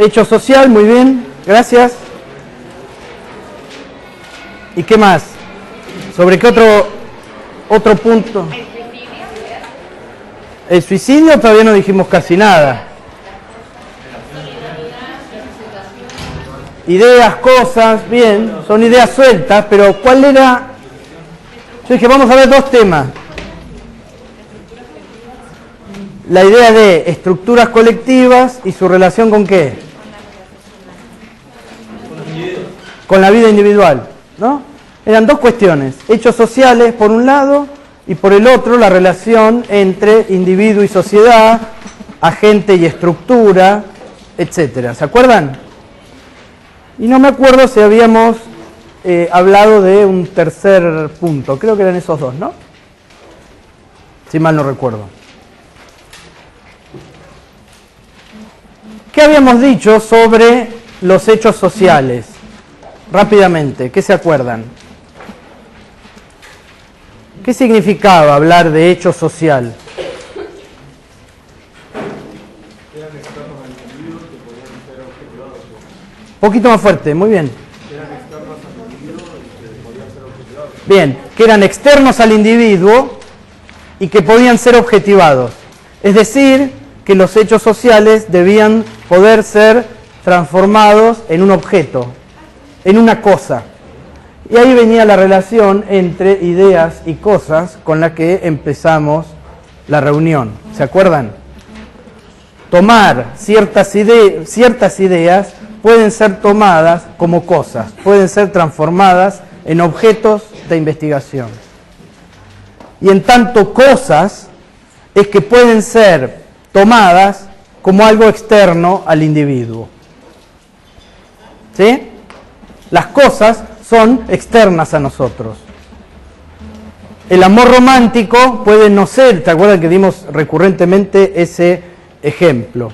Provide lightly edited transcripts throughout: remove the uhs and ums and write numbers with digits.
Hecho social, muy bien, gracias. ¿Y qué más? ¿Sobre qué otro punto? El suicidio todavía no dijimos casi nada. Ideas, cosas, bien, son ideas sueltas, pero ¿cuál era? Yo dije, vamos a ver dos temas. La idea de estructuras colectivas y su relación con ¿qué? Con la vida individual, ¿no? Eran dos cuestiones, hechos sociales por un lado y por el otro la relación entre individuo y sociedad, agente y estructura, etcétera. ¿Se acuerdan? Y no me acuerdo si habíamos hablado de un tercer punto, creo que eran esos dos, ¿no? Si mal no recuerdo. ¿Qué habíamos dicho sobre los hechos sociales? Rápidamente, ¿qué se acuerdan? ¿Qué significaba hablar de hecho social? Un poquito más fuerte, muy bien. Bien, que eran externos al individuo y que podían ser objetivados. Es decir, que los hechos sociales debían poder ser transformados en un objeto, en una cosa. Y ahí venía la relación entre ideas y cosas con la que empezamos la reunión. ¿Se acuerdan? Tomar ciertas ideas pueden ser tomadas como cosas, pueden ser transformadas en objetos de investigación. Y en tanto cosas es que pueden ser tomadas como algo externo al individuo. ¿Sí? Las cosas son externas a nosotros. El amor romántico puede no ser, ¿te acuerdas que dimos recurrentemente ese ejemplo?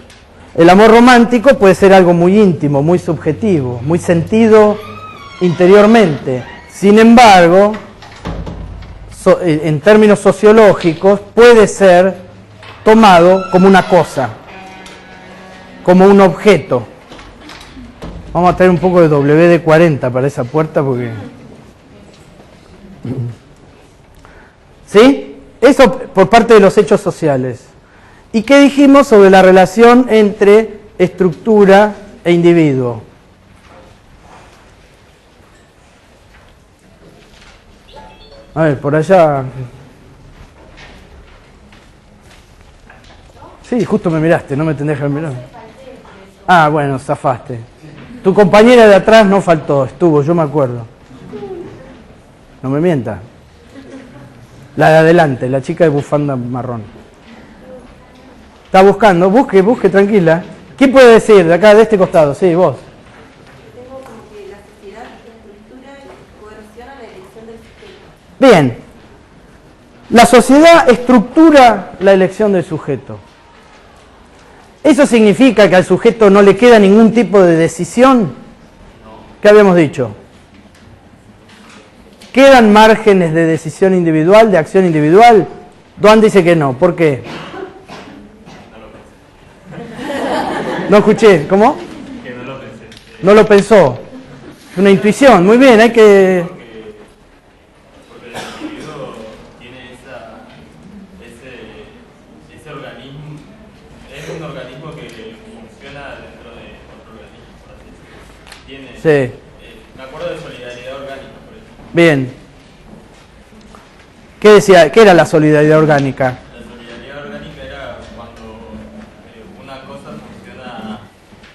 El amor romántico puede ser algo muy íntimo, muy subjetivo, muy sentido interiormente. Sin embargo, en términos sociológicos, puede ser tomado como una cosa, como un objeto. Vamos a traer un poco de WD-40 para esa puerta porque... ¿Sí? Eso por parte de los hechos sociales. ¿Y qué dijimos sobre la relación entre estructura e individuo? A ver, por allá... Sí, justo me miraste, no me tendrías que mirar. Ah, bueno, zafaste. Tu compañera de atrás no faltó, estuvo, yo me acuerdo. No me mientas. La de adelante, la chica de bufanda marrón. Está buscando, busque, tranquila. ¿Quién puede decir de acá, de este costado? Sí, vos. Tengo como que la sociedad estructura y coerciona la elección del sujeto. Bien. La sociedad estructura la elección del sujeto. ¿Eso significa que al sujeto no le queda ningún tipo de decisión? ¿Qué habíamos dicho? ¿Quedan márgenes de decisión individual, de acción individual? Duan dice que no. ¿Por qué? No escuché. ¿Cómo? Que no lo pensé. No lo pensó. Una intuición. Muy bien, hay que... Porque el individuo tiene ese organismo, es un organismo que funciona dentro de otro organismo, por así decirlo. Tiene, Sí. Me acuerdo de solidaridad orgánica, por ejemplo. Bien. ¿Qué decía? ¿Qué era la solidaridad orgánica? La solidaridad orgánica era cuando una cosa funciona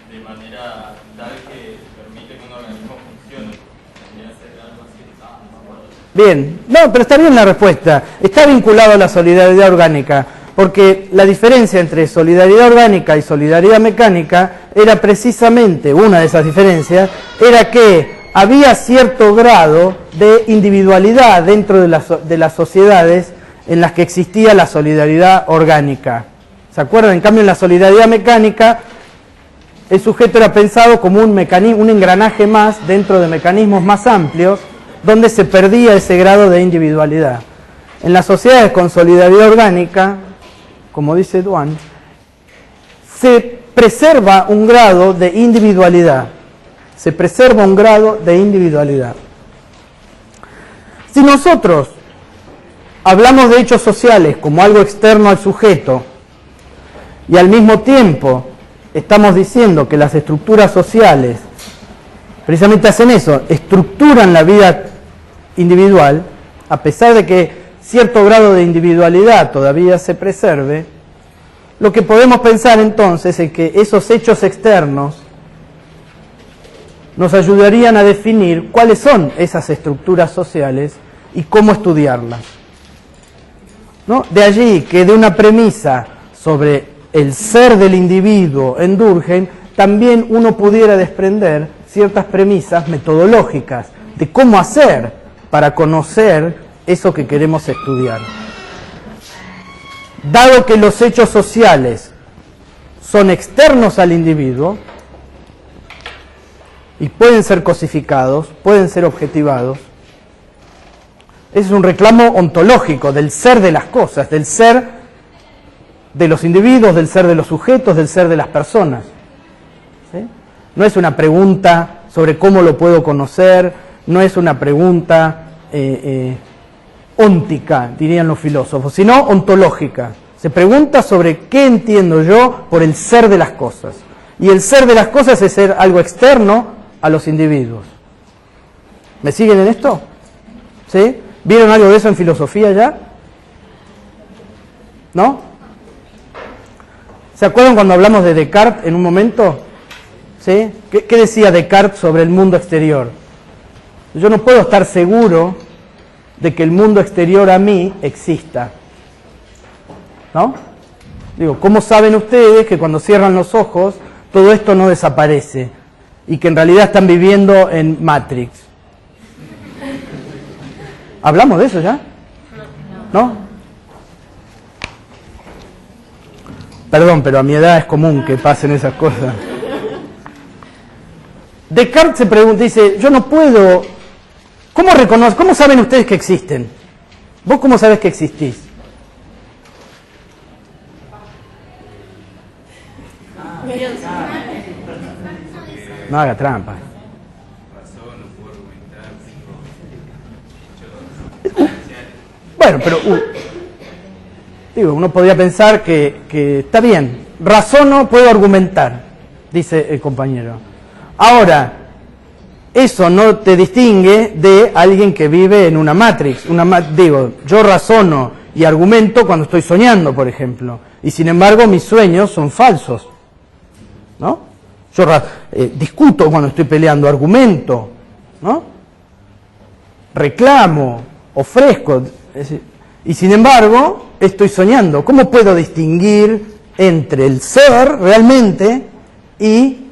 de manera tal que permite que un organismo funcione. Tendría que ser algo así. No me acuerdo. Bien, no, pero está bien la respuesta. Está vinculado a la solidaridad orgánica, porque la diferencia entre solidaridad orgánica y solidaridad mecánica era precisamente, una de esas diferencias, era que había cierto grado de individualidad dentro de las sociedades en las que existía la solidaridad orgánica. ¿Se acuerdan? En cambio, en la solidaridad mecánica, el sujeto era pensado como un engranaje más dentro de mecanismos más amplios, donde se perdía ese grado de individualidad. En las sociedades con solidaridad orgánica, como dice Duan, se preserva un grado de individualidad. Se preserva un grado de individualidad. Si nosotros hablamos de hechos sociales como algo externo al sujeto y al mismo tiempo estamos diciendo que las estructuras sociales precisamente hacen eso, estructuran la vida individual, a pesar de que cierto grado de individualidad todavía se preserve, lo que podemos pensar entonces es que esos hechos externos nos ayudarían a definir cuáles son esas estructuras sociales y cómo estudiarlas, ¿no? De allí que de una premisa sobre el ser del individuo en Durkheim, también uno pudiera desprender ciertas premisas metodológicas de cómo hacer para conocer eso que queremos estudiar. Dado que los hechos sociales son externos al individuo y pueden ser cosificados, pueden ser objetivados, ese es un reclamo ontológico del ser de las cosas, del ser de los individuos, del ser de los sujetos, del ser de las personas. ¿Sí? No es una pregunta sobre cómo lo puedo conocer, no es una pregunta óntica, dirían los filósofos, sino ontológica. Se pregunta sobre qué entiendo yo por el ser de las cosas. Y el ser de las cosas es ser algo externo a los individuos. ¿Me siguen en esto? ¿Sí? ¿Vieron algo de eso en filosofía ya? ¿No? ¿Se acuerdan cuando hablamos de Descartes en un momento? ¿Sí? ¿Qué decía Descartes sobre el mundo exterior? Yo no puedo estar seguro de que el mundo exterior a mí exista. ¿No? Digo, ¿cómo saben ustedes que cuando cierran los ojos todo esto no desaparece y que en realidad están viviendo en Matrix? ¿Hablamos de eso ya? ¿No? Perdón, pero a mi edad es común que pasen esas cosas. Descartes se pregunta, dice, yo no puedo... ¿Cómo saben ustedes que existen? ¿Vos cómo sabés que existís? No haga trampa. Bueno, pero digo, uno podría pensar que está bien, razono, puedo argumentar, dice el compañero. Ahora, eso no te distingue de alguien que vive en una Matrix. Digo, yo razono y argumento cuando estoy soñando, por ejemplo, y sin embargo mis sueños son falsos, ¿no? Yo discuto cuando estoy peleando, argumento, ¿no? Reclamo, ofrezco, y sin embargo estoy soñando. ¿Cómo puedo distinguir entre el ser realmente y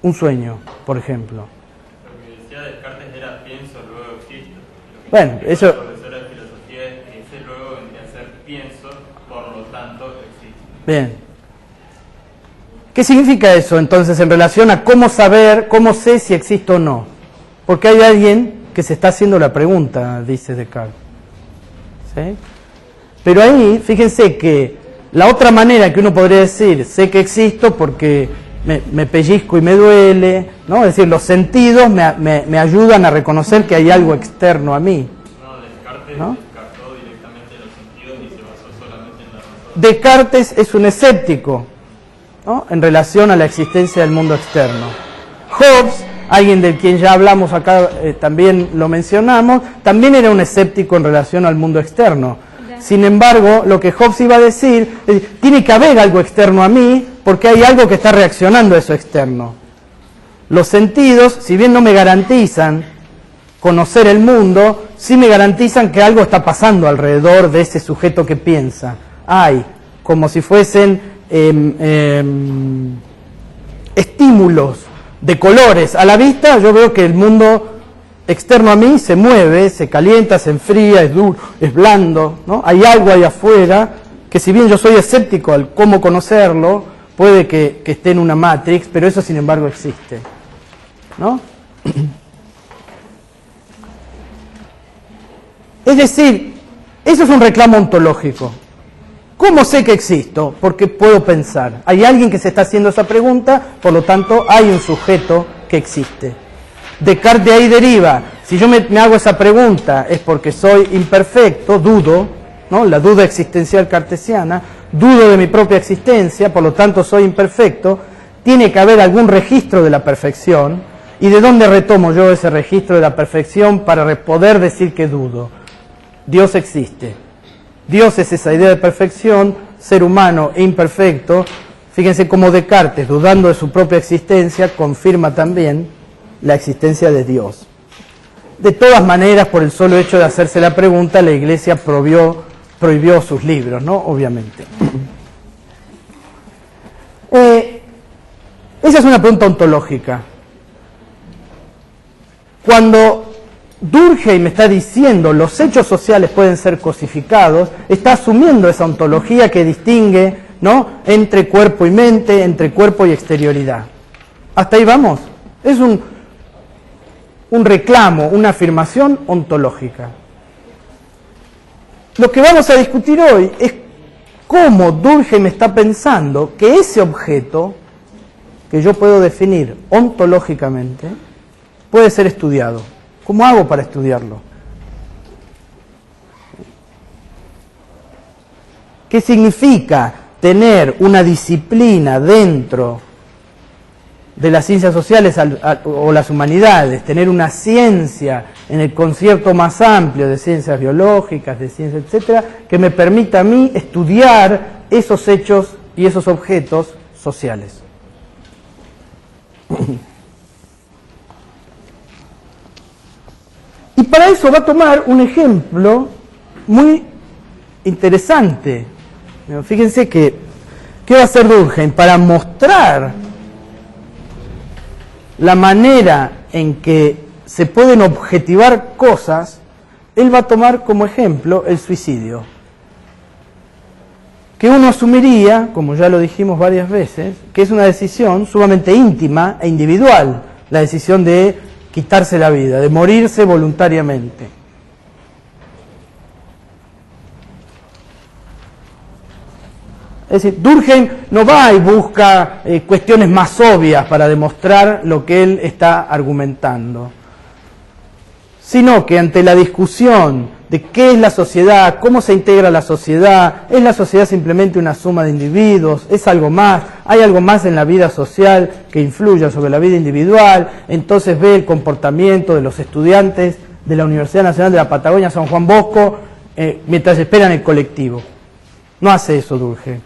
un sueño, por ejemplo? Lo que decía Descartes era pienso, luego existo. Bueno, eso... La profesora de filosofía es que ese luego vendría a ser pienso, por lo tanto existo. Bien. ¿Qué significa eso entonces en relación a cómo saber, cómo sé si existo o no? Porque hay alguien que se está haciendo la pregunta, dice Descartes. ¿Sí? Pero ahí, fíjense que la otra manera que uno podría decir, sé que existo porque me pellizco y me duele, ¿no? Es decir, los sentidos me ayudan a reconocer que hay algo externo a mí. No, Descartes ¿no? descartó directamente los sentidos y se basó solamente en la razón. Descartes es un escéptico, ¿no? En relación a la existencia del mundo externo. Hobbes, alguien del quien ya hablamos acá, también lo mencionamos, también era un escéptico en relación al mundo externo. Sin embargo, lo que Hobbes iba a decir es, tiene que haber algo externo a mí porque hay algo que está reaccionando a eso externo. Los sentidos, si bien no me garantizan conocer el mundo, sí me garantizan que algo está pasando alrededor de ese sujeto que piensa. Hay, como si fuesen estímulos de colores a la vista. Yo veo que el mundo externo a mí se mueve, se calienta, se enfría, es duro, es blando, ¿no? Hay algo ahí afuera que, si bien yo soy escéptico al cómo conocerlo, puede que esté en una Matrix, pero eso sin embargo existe, ¿no? Es decir, eso es un reclamo ontológico. ¿Cómo sé que existo? Porque puedo pensar. Hay alguien que se está haciendo esa pregunta, por lo tanto hay un sujeto que existe. Descartes de ahí deriva, si yo me hago esa pregunta es porque soy imperfecto, dudo, ¿no? La duda existencial cartesiana, dudo de mi propia existencia, por lo tanto soy imperfecto, tiene que haber algún registro de la perfección, ¿y de dónde retomo yo ese registro de la perfección para poder decir que dudo? Dios existe. Dios es esa idea de perfección, ser humano e imperfecto. Fíjense cómo Descartes, dudando de su propia existencia, confirma también la existencia de Dios. De todas maneras, por el solo hecho de hacerse la pregunta, la Iglesia prohibió sus libros, ¿no? Obviamente. Esa es una pregunta ontológica. Cuando Durkheim está diciendo los hechos sociales pueden ser cosificados, está asumiendo esa ontología que distingue, ¿no?, entre cuerpo y mente, entre cuerpo y exterioridad. ¿Hasta ahí vamos? Es un reclamo, una afirmación ontológica. Lo que vamos a discutir hoy es cómo Durkheim está pensando que ese objeto, que yo puedo definir ontológicamente, puede ser estudiado. ¿Cómo hago para estudiarlo? ¿Qué significa tener una disciplina dentro de las ciencias sociales o las humanidades, tener una ciencia en el concierto más amplio de ciencias biológicas, de ciencias, etcétera, que me permita a mí estudiar esos hechos y esos objetos sociales? Y para eso va a tomar un ejemplo muy interesante. Fíjense que, ¿qué va a hacer Durkheim? Para mostrar la manera en que se pueden objetivar cosas, él va a tomar como ejemplo el suicidio. Que uno asumiría, como ya lo dijimos varias veces, que es una decisión sumamente íntima e individual, la decisión de quitarse la vida, de morirse voluntariamente. Es decir, Durkheim no va y busca cuestiones más obvias para demostrar lo que él está argumentando, sino que ante la discusión de qué es la sociedad, cómo se integra la sociedad, ¿es la sociedad simplemente una suma de individuos? ¿Es algo más? ¿Hay algo más en la vida social que influya sobre la vida individual? Entonces ve el comportamiento de los estudiantes de la Universidad Nacional de la Patagonia, San Juan Bosco, mientras esperan el colectivo. No hace eso Durkheim.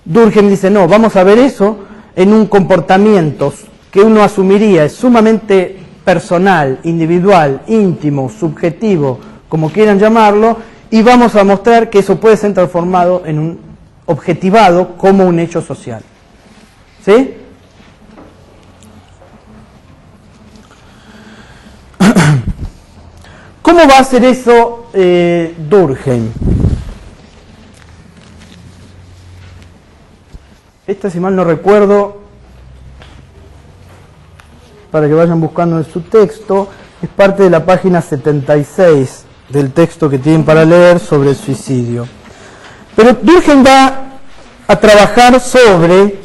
Durkheim dice, no, vamos a ver eso en un comportamiento que uno asumiría es sumamente personal, individual, íntimo, subjetivo, como quieran llamarlo, y vamos a mostrar que eso puede ser transformado en un objetivado como un hecho social. ¿Sí? ¿Cómo va a hacer eso Durkheim? Esta, si mal no recuerdo, para que vayan buscando en su texto, es parte de la página 76 del texto que tienen para leer sobre el suicidio. Pero Durkheim va a trabajar sobre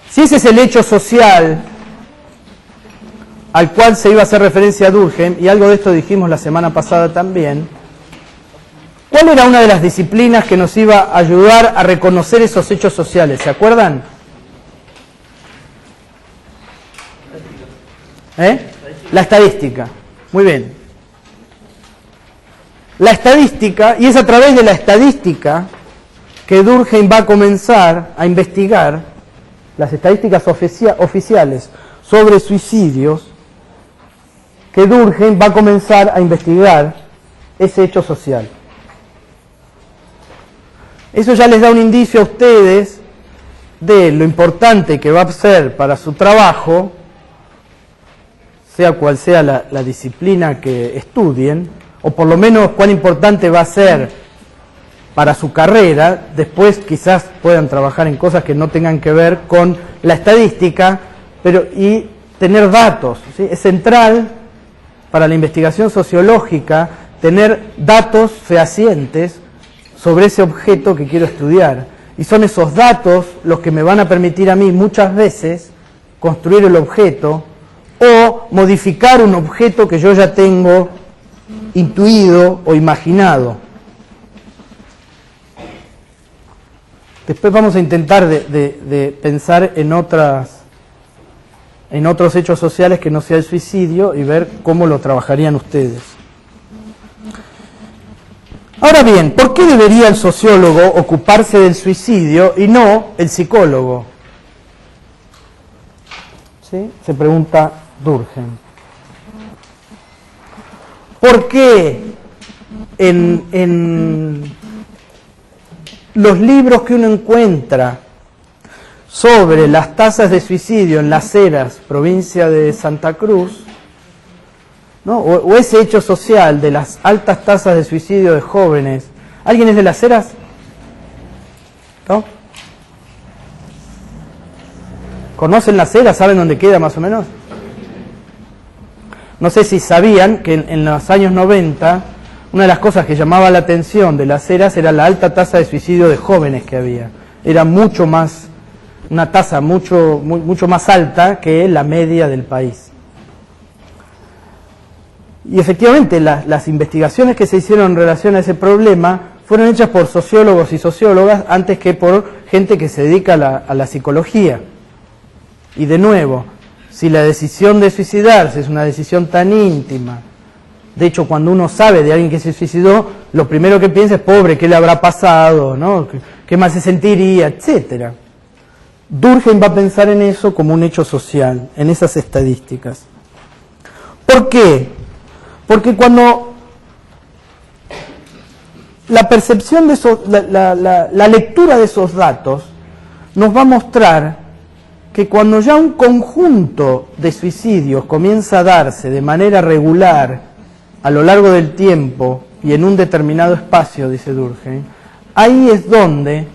si ese es el hecho social al cual se iba a hacer referencia a Durkheim, y algo de esto dijimos la semana pasada también. ¿Cuál era una de las disciplinas que nos iba a ayudar a reconocer esos hechos sociales? ¿Se acuerdan? La estadística. Muy bien. La estadística, y es a través de la estadística que Durkheim va a comenzar a investigar las estadísticas oficiales sobre suicidios, que Durkheim va a comenzar a investigar ese hecho social. Eso ya les da un indicio a ustedes de lo importante que va a ser para su trabajo, sea cual sea la disciplina que estudien, o por lo menos cuán importante va a ser para su carrera. Después quizás puedan trabajar en cosas que no tengan que ver con la estadística, pero y tener datos, ¿sí? Es central para la investigación sociológica tener datos fehacientes sobre ese objeto que quiero estudiar. Y son esos datos los que me van a permitir a mí muchas veces construir el objeto o modificar un objeto que yo ya tengo intuido o imaginado. Después vamos a intentar de pensar en otros hechos sociales que no sea el suicidio y ver cómo lo trabajarían ustedes. Ahora bien, ¿por qué debería el sociólogo ocuparse del suicidio y no el psicólogo? ¿Sí? Se pregunta Durkheim. ¿Por qué en los libros que uno encuentra sobre las tasas de suicidio en Las Heras, provincia de Santa Cruz, ¿no? o ese hecho social de las altas tasas de suicidio de jóvenes? ¿Alguien es de Las Heras? ¿No? ¿Conocen Las Heras? ¿Saben dónde queda más o menos? No sé si sabían que en los años 90 una de las cosas que llamaba la atención de Las Heras era la alta tasa de suicidio de jóvenes que había. Era mucho más, una tasa mucho más alta que la media del país. Y efectivamente las investigaciones que se hicieron en relación a ese problema fueron hechas por sociólogos y sociólogas antes que por gente que se dedica a la psicología. Y de nuevo, si la decisión de suicidarse es una decisión tan íntima, de hecho cuando uno sabe de alguien que se suicidó, lo primero que piensa es, pobre, ¿qué le habrá pasado? ¿No? ¿Qué más se sentiría? Etcétera. Durkheim va a pensar en eso como un hecho social, en esas estadísticas. ¿Por qué? Porque cuando la percepción de esos, la lectura de esos datos nos va a mostrar que cuando ya un conjunto de suicidios comienza a darse de manera regular a lo largo del tiempo y en un determinado espacio, dice Durkheim, ahí es donde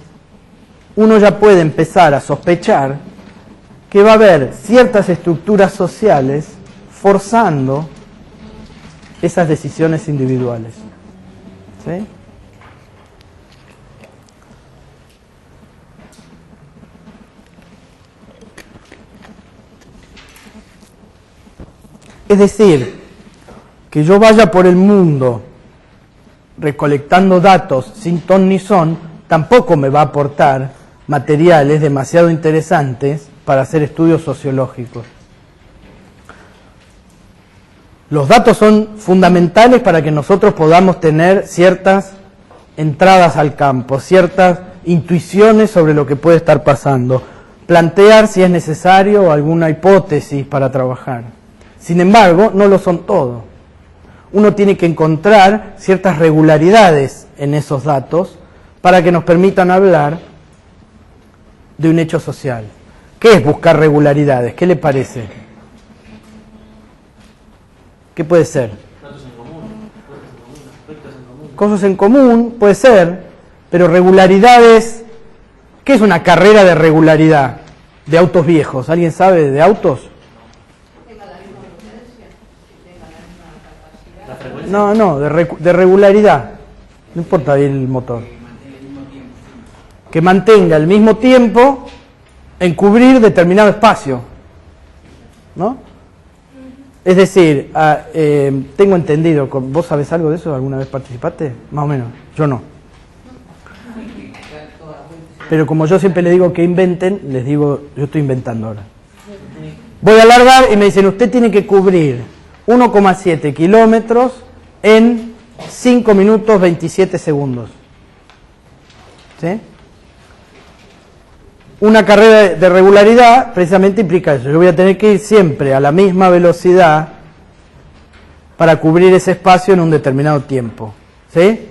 uno ya puede empezar a sospechar que va a haber ciertas estructuras sociales forzando esas decisiones individuales. ¿Sí? Es decir, que yo vaya por el mundo recolectando datos sin ton ni son, tampoco me va a aportar materiales demasiado interesantes para hacer estudios sociológicos. Los datos son fundamentales para que nosotros podamos tener ciertas entradas al campo, ciertas intuiciones sobre lo que puede estar pasando, plantear si es necesario alguna hipótesis para trabajar. Sin embargo, no lo son todo. Uno tiene que encontrar ciertas regularidades en esos datos para que nos permitan hablar de un hecho social. ¿Qué es buscar regularidades? ¿Qué le parece? ¿Qué puede ser? Datos en común, aspectos en común. Cosas en común, puede ser, pero regularidades. ¿Qué es una carrera de regularidad? De autos viejos. ¿Alguien sabe de autos? No, de regularidad. No importa el motor. Que mantenga el mismo tiempo en cubrir determinado espacio. ¿No? Es decir, tengo entendido, ¿vos sabés algo de eso? ¿Alguna vez participaste? Más o menos. Yo no. Pero como yo siempre les digo que inventen, les digo, yo estoy inventando ahora. Voy a alargar y me dicen, usted tiene que cubrir 1,7 kilómetros en 5 minutos 27 segundos. ¿Sí? Una carrera de regularidad precisamente implica eso. Yo voy a tener que ir siempre a la misma velocidad para cubrir ese espacio en un determinado tiempo. ¿Sí?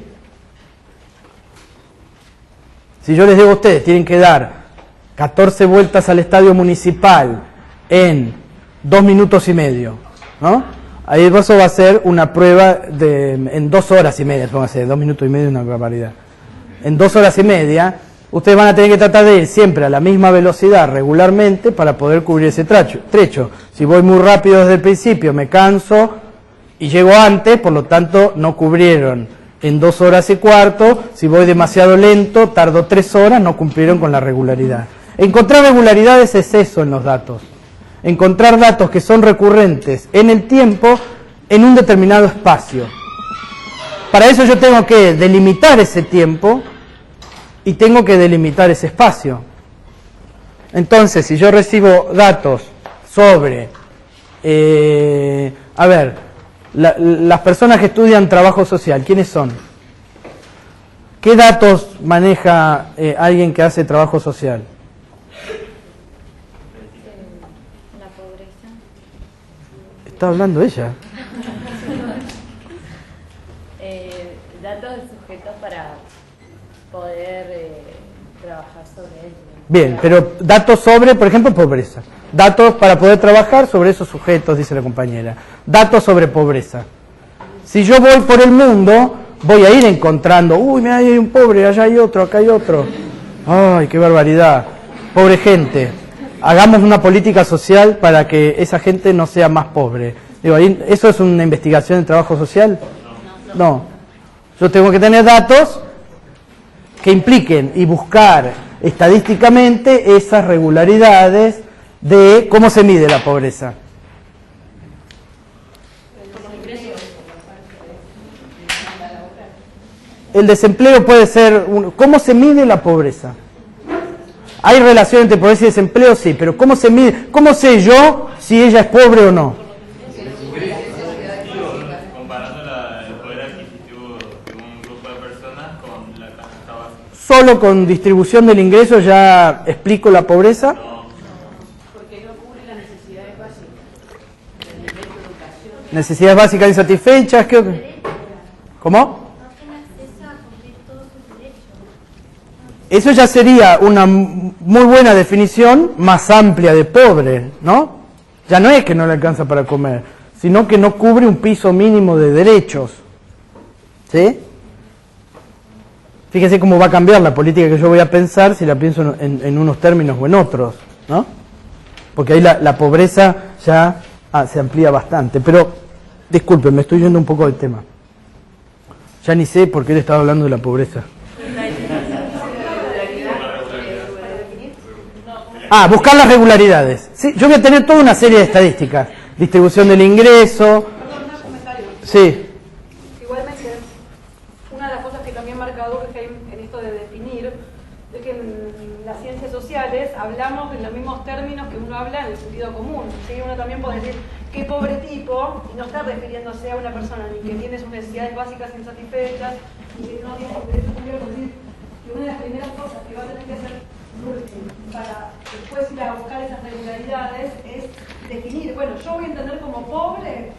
Si yo les digo a ustedes, tienen que dar 14 vueltas al estadio municipal en 2 minutos y medio, ¿no? Ahí eso va a ser una prueba en 2 horas y media, vamos a hacer 2 minutos y medio, una barbaridad. En 2 horas y media, ustedes van a tener que tratar de ir siempre a la misma velocidad regularmente para poder cubrir ese trecho. Si voy muy rápido desde el principio, me canso y llego antes, por lo tanto no cubrieron en 2 horas y cuarto, si voy demasiado lento, tardo 3 horas, no cumplieron con la regularidad. Encontrar regularidades es eso en los datos. Encontrar datos que son recurrentes en el tiempo, en un determinado espacio. Para eso yo tengo que delimitar ese tiempo y tengo que delimitar ese espacio. Entonces, si yo recibo datos sobre, las personas que estudian trabajo social, ¿quiénes son? ¿Qué datos maneja alguien que hace trabajo social? La pobreza. Está hablando ella. Datos de sujetos para poder trabajar sobre ellos. Bien, pero datos sobre, por ejemplo, pobreza. Datos para poder trabajar sobre esos sujetos, dice la compañera. Datos sobre pobreza. Si yo voy por el mundo, voy a ir encontrando, uy, mira, ahí hay un pobre, allá hay otro, acá hay otro. Ay, qué barbaridad. Pobre gente. Hagamos una política social para que esa gente no sea más pobre. Digo, ¿eso es una investigación de trabajo social? No. Yo tengo que tener datos que impliquen y buscar estadísticamente esas regularidades de cómo se mide la pobreza. El desempleo puede ser... ¿Cómo se mide la pobreza? ¿Hay relación entre pobreza y desempleo? Sí, pero ¿cómo se mide? ¿Cómo sé yo si ella es pobre o no? Comparando el poder adquisitivo de un grupo de personas con la canasta básica. ¿Solo con distribución del ingreso ya explico la pobreza? Porque no cubre las necesidades básicas. Necesidades básicas insatisfechas. ¿Cómo? Eso ya sería una muy buena definición más amplia de pobre, ¿no? Ya no es que no le alcanza para comer, sino que no cubre un piso mínimo de derechos. ¿Sí? Fíjese cómo va a cambiar la política que yo voy a pensar si la pienso en unos términos o en otros, ¿no? Porque ahí la pobreza ya se amplía bastante. Pero, disculpen, me estoy yendo un poco del tema. Ya ni sé por qué le estaba hablando de la pobreza. Buscar las regularidades. ¿Sí? Yo voy a tener toda una serie de estadísticas. Distribución del ingreso. Perdón, un comentario. Sí. Igualmente, una de las cosas que también marca Durkheim en esto de definir es que en las ciencias sociales hablamos en los mismos términos que uno habla en el sentido común. ¿Sí? Uno también puede decir qué pobre tipo y no estar refiriéndose a una persona ni que tiene sus necesidades básicas insatisfechas ni que no tiene sus derechos cubiertos. Es decir, que una de las primeras cosas que va a tener que hacer Durkheim para después ir a buscar esas regularidades es definir, bueno, yo voy a entender como pobre,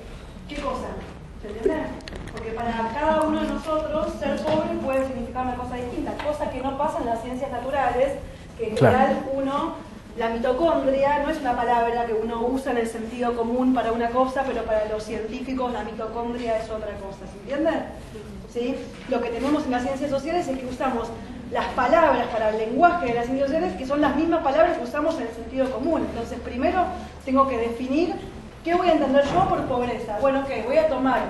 ¿qué cosa? ¿Se entiende? Porque para cada uno de nosotros ser pobre puede significar una cosa distinta, cosa que no pasa en las ciencias naturales, que en general la mitocondria no es una palabra que uno usa en el sentido común para una cosa, pero para los científicos la mitocondria es otra cosa, ¿se entiende? ¿Sí? Lo que tenemos en las ciencias sociales es que usamos las palabras para el lenguaje de las ciencias sociales, que son las mismas palabras que usamos en el sentido común. Entonces, primero tengo que definir qué voy a entender yo por pobreza. Bueno, ok, voy a tomar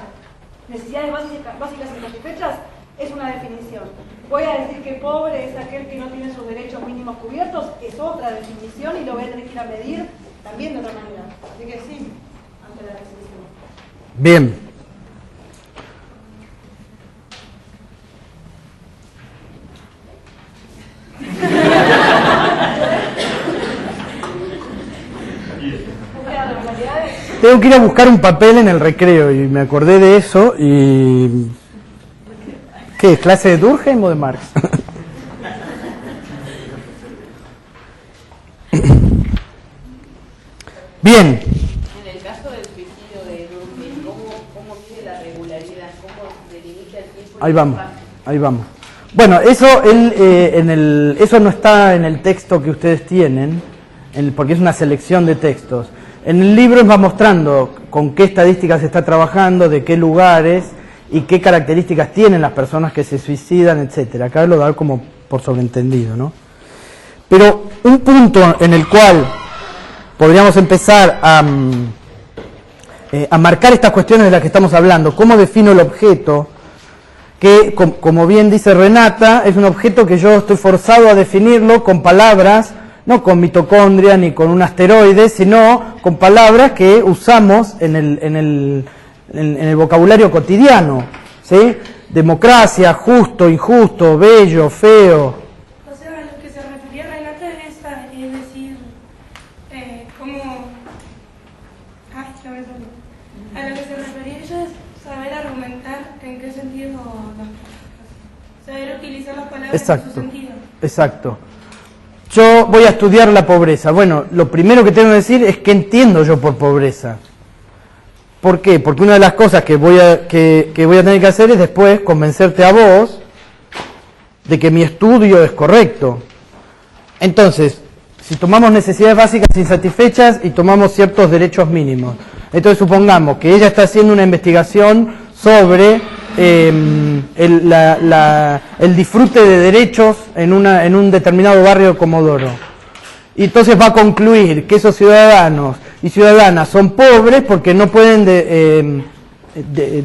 necesidades básicas insatisfechas, es una definición. Voy a decir que pobre es aquel que no tiene sus derechos mínimos cubiertos, es otra definición y lo voy a tener que ir a medir también de otra manera. Así que sí, ante la definición. Bien. Tengo que ir a buscar un papel en el recreo y me acordé de eso y... ¿Qué es? ¿Clase de Durkheim o de Marx? Bien. En el caso del suicidio de Durkheim, ¿cómo mide la regularidad? ¿Cómo delimita el tiempo? Ahí vamos. Bueno, eso eso no está en el texto que ustedes tienen, porque es una selección de textos. En el libro va mostrando con qué estadísticas se está trabajando, de qué lugares y qué características tienen las personas que se suicidan, etcétera. Acá lo da como por sobreentendido, ¿no? Pero un punto en el cual podríamos empezar a marcar estas cuestiones de las que estamos hablando, cómo defino el objeto, que, como bien dice Renata, es un objeto que yo estoy forzado a definirlo con palabras, no con mitocondria ni con un asteroide, sino con palabras que usamos en el vocabulario cotidiano, ¿sí? Democracia, justo, injusto, bello, feo. O sea, a lo que se refería Renata es decir, cómo... Ay, ya me salió. A lo que se refería ella es saber argumentar en qué sentido las palabras. Saber utilizar las palabras Exacto, en su sentido. exacto. Yo voy a estudiar la pobreza. Bueno, lo primero que tengo que decir es qué entiendo yo por pobreza. ¿Por qué? Porque una de las cosas que voy a tener que hacer es después convencerte a vos de que mi estudio es correcto. Entonces, si tomamos necesidades básicas insatisfechas y tomamos ciertos derechos mínimos, entonces supongamos que ella está haciendo una investigación sobre el disfrute de derechos en un determinado barrio de Comodoro. Y entonces va a concluir que esos ciudadanos y ciudadanas son pobres porque no pueden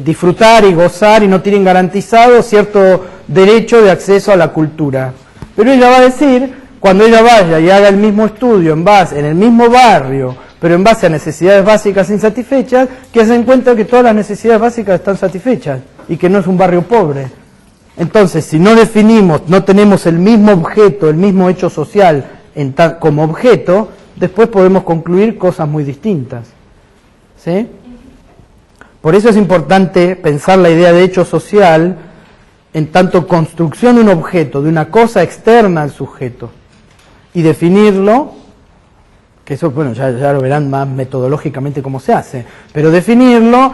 disfrutar y gozar y no tienen garantizado cierto derecho de acceso a la cultura. Pero ella va a decir, cuando ella vaya y haga el mismo estudio en el mismo barrio, pero en base a necesidades básicas insatisfechas, que se encuentra que todas las necesidades básicas están satisfechas y que no es un barrio pobre. Entonces, si no definimos, no tenemos el mismo objeto, el mismo hecho social como objeto, después podemos concluir cosas muy distintas. ¿Sí? Por eso es importante pensar la idea de hecho social en tanto construcción de un objeto, de una cosa externa al sujeto, y definirlo, que eso, bueno, ya lo verán más metodológicamente cómo se hace, pero definirlo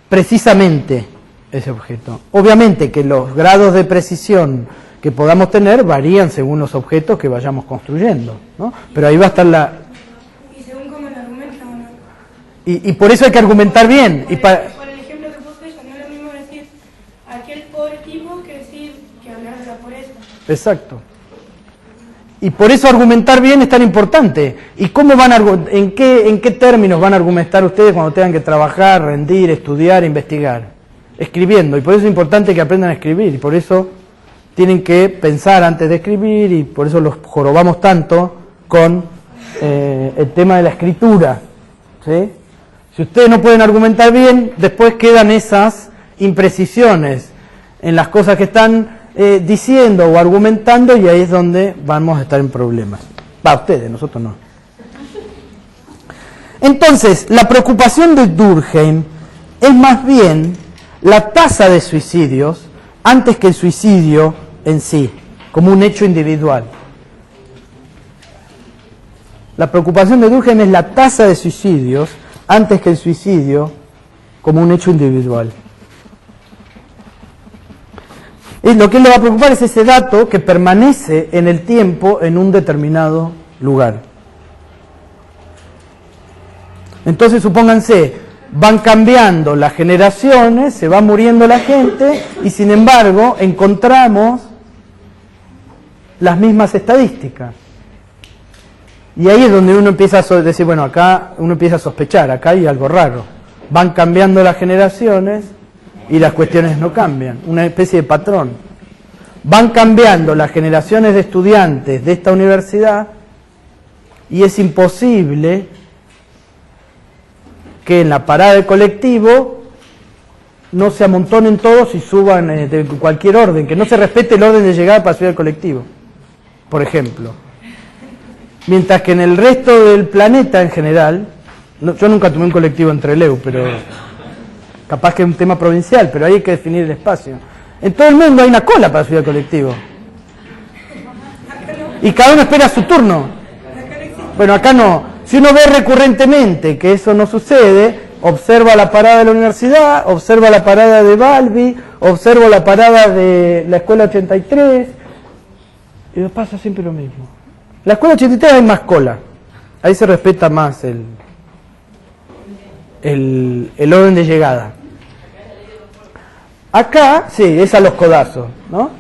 precisamente ese objeto. Obviamente que los grados de precisión que podamos tener varían según los objetos que vayamos construyendo, ¿no? Pero ahí va a estar la... Y según cómo lo argumenta o no. Y por eso hay que argumentar bien. Por el ejemplo que puso ella, no es lo mismo decir aquel pobre tipo que decir que hablar de la pobreza. Exacto. Y por eso argumentar bien es tan importante. ¿Y cómo en qué términos van a argumentar ustedes cuando tengan que trabajar, rendir, estudiar, investigar? Escribiendo. Y por eso es importante que aprendan a escribir. Y por eso tienen que pensar antes de escribir. Y por eso los jorobamos tanto con el tema de la escritura. ¿Sí? Si ustedes no pueden argumentar bien, después quedan esas imprecisiones en las cosas que están diciendo o argumentando, y ahí es donde vamos a estar en problemas. Ustedes, nosotros no. Entonces, la preocupación de Durkheim es más bien la tasa de suicidios antes que el suicidio en sí, como un hecho individual. La preocupación de Durkheim es la tasa de suicidios antes que el suicidio como un hecho individual. Y lo que le va a preocupar es ese dato que permanece en el tiempo en un determinado lugar. Entonces, supónganse, van cambiando las generaciones, se va muriendo la gente, y sin embargo encontramos las mismas estadísticas. Y ahí es donde uno empieza a decir, bueno, acá uno empieza a sospechar, acá hay algo raro. Van cambiando las generaciones y las cuestiones no cambian, una especie de patrón. Van cambiando las generaciones de estudiantes de esta universidad y es imposible que en la parada de colectivo no se amontonen todos y suban de cualquier orden, que no se respete el orden de llegada para subir al colectivo, por ejemplo. Mientras que en el resto del planeta en general, yo nunca tomé un colectivo en Trelew, pero capaz que es un tema provincial, pero ahí hay que definir el espacio. En todo el mundo hay una cola para subir al colectivo. Y cada uno espera su turno. Bueno, acá no. Si uno ve recurrentemente que eso no sucede, observa la parada de la universidad, observa la parada de Balbi, observa la parada de la escuela 83, y pasa siempre lo mismo. La escuela 83 hay más cola. Ahí se respeta más el orden de llegada. Acá, sí, es a los codazos, ¿no?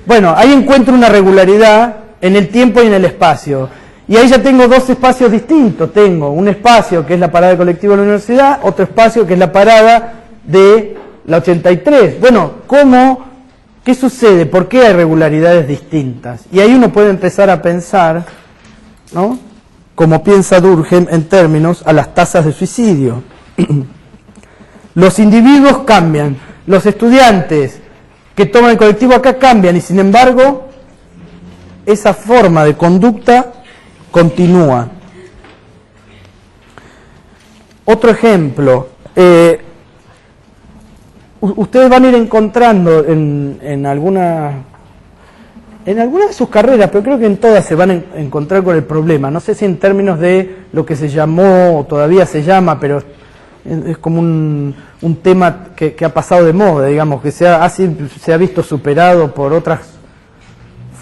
Bueno, ahí encuentro una regularidad en el tiempo y en el espacio. Y ahí ya tengo dos espacios distintos. Tengo un espacio que es la parada de colectivo de la universidad, otro espacio que es la parada de La 83, bueno, ¿qué sucede? ¿Por qué hay regularidades distintas? Y ahí uno puede empezar a pensar, ¿no?, como piensa Durkheim en términos a las tasas de suicidio. Los individuos cambian, los estudiantes que toman el colectivo acá cambian, y sin embargo, esa forma de conducta continúa. Otro ejemplo, ustedes van a ir encontrando en alguna de sus carreras, pero creo que en todas se van a encontrar con el problema. No sé si en términos de lo que se llamó, o todavía se llama, pero es como un tema que ha pasado de moda, digamos, que se ha visto superado por otras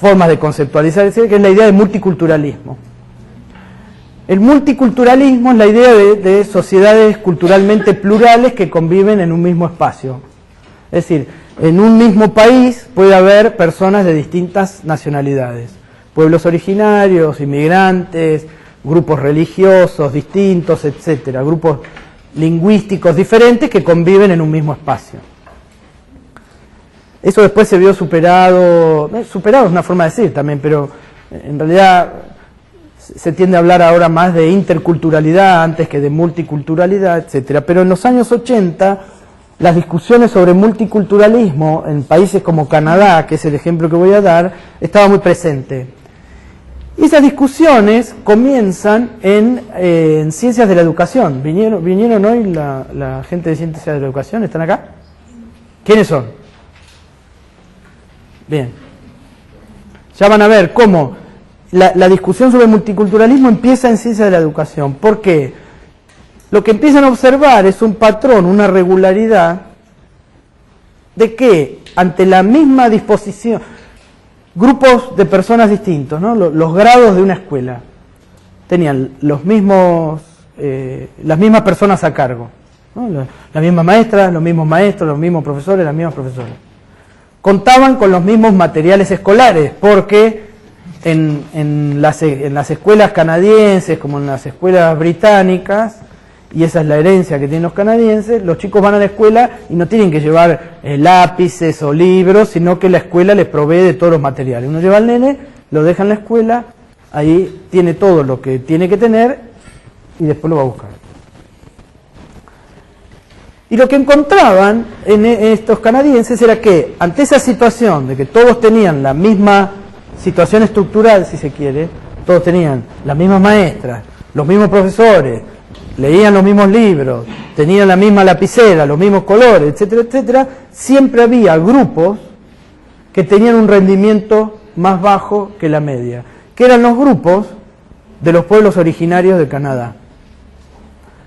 formas de conceptualizar, que es la idea de multiculturalismo. El multiculturalismo es la idea de sociedades culturalmente plurales que conviven en un mismo espacio. Es decir, en un mismo país puede haber personas de distintas nacionalidades, pueblos originarios, inmigrantes, grupos religiosos distintos, etcétera, grupos lingüísticos diferentes que conviven en un mismo espacio. Eso después se vio superado es una forma de decir también, pero en realidad se tiende a hablar ahora más de interculturalidad antes que de multiculturalidad, etcétera. Pero en los años 80, las discusiones sobre multiculturalismo en países como Canadá, que es el ejemplo que voy a dar, estaba muy presente. Y esas discusiones comienzan en ciencias de la educación. ¿Vinieron hoy la gente de ciencias de la educación? ¿Están acá? ¿Quiénes son? Bien. Ya van a ver cómo la discusión sobre multiculturalismo empieza en ciencias de la educación. ¿Por qué? Lo que empiezan a observar es un patrón, una regularidad de que ante la misma disposición, grupos de personas distintos, ¿no?, los grados de una escuela tenían las mismas personas a cargo, ¿no?, las mismas maestras, los mismos maestros, los mismos profesores, las mismas profesoras. Contaban con los mismos materiales escolares, porque en las escuelas canadienses, como en las escuelas británicas, y esa es la herencia que tienen los canadienses, los chicos van a la escuela y no tienen que llevar lápices o libros, sino que la escuela les provee de todos los materiales. Uno lleva al nene, lo deja en la escuela, ahí tiene todo lo que tiene que tener y después lo va a buscar. Y lo que encontraban en estos canadienses era que ante esa situación de que todos tenían la misma situación estructural, si se quiere, todos tenían las mismas maestras, los mismos profesores, leían los mismos libros, tenían la misma lapicera, los mismos colores, etcétera, etcétera, siempre había grupos que tenían un rendimiento más bajo que la media, que eran los grupos de los pueblos originarios de Canadá.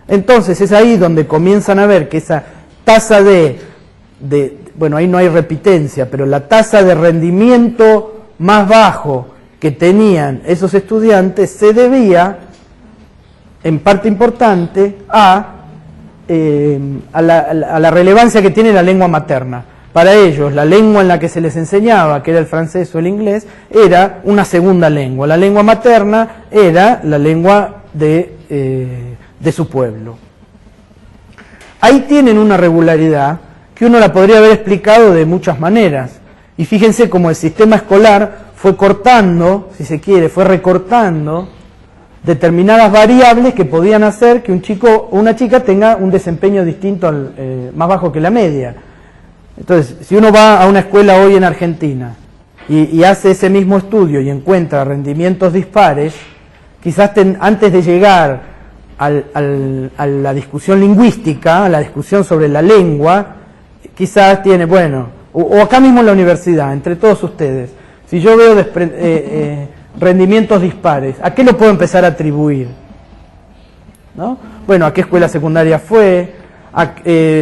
Entonces es ahí donde comienzan a ver que esa tasa bueno, ahí no hay repitencia, pero la tasa de rendimiento más bajo que tenían esos estudiantes se debía en parte importante a la relevancia que tiene la lengua materna. Para ellos, la lengua en la que se les enseñaba, que era el francés o el inglés, era una segunda lengua. La lengua materna era la lengua de su pueblo. Ahí tienen una regularidad que uno la podría haber explicado de muchas maneras. Y fíjense cómo el sistema escolar fue cortando, si se quiere, fue recortando determinadas variables que podían hacer que un chico o una chica tenga un desempeño distinto, más bajo que la media. Entonces, si uno va a una escuela hoy en Argentina y hace ese mismo estudio y encuentra rendimientos dispares, quizás antes de llegar a la discusión lingüística, a la discusión sobre la lengua, quizás tiene, bueno, o acá mismo en la universidad, entre todos ustedes, si yo veo rendimientos dispares, ¿a qué lo puedo empezar a atribuir? ¿No? Bueno, ¿a qué escuela secundaria fue?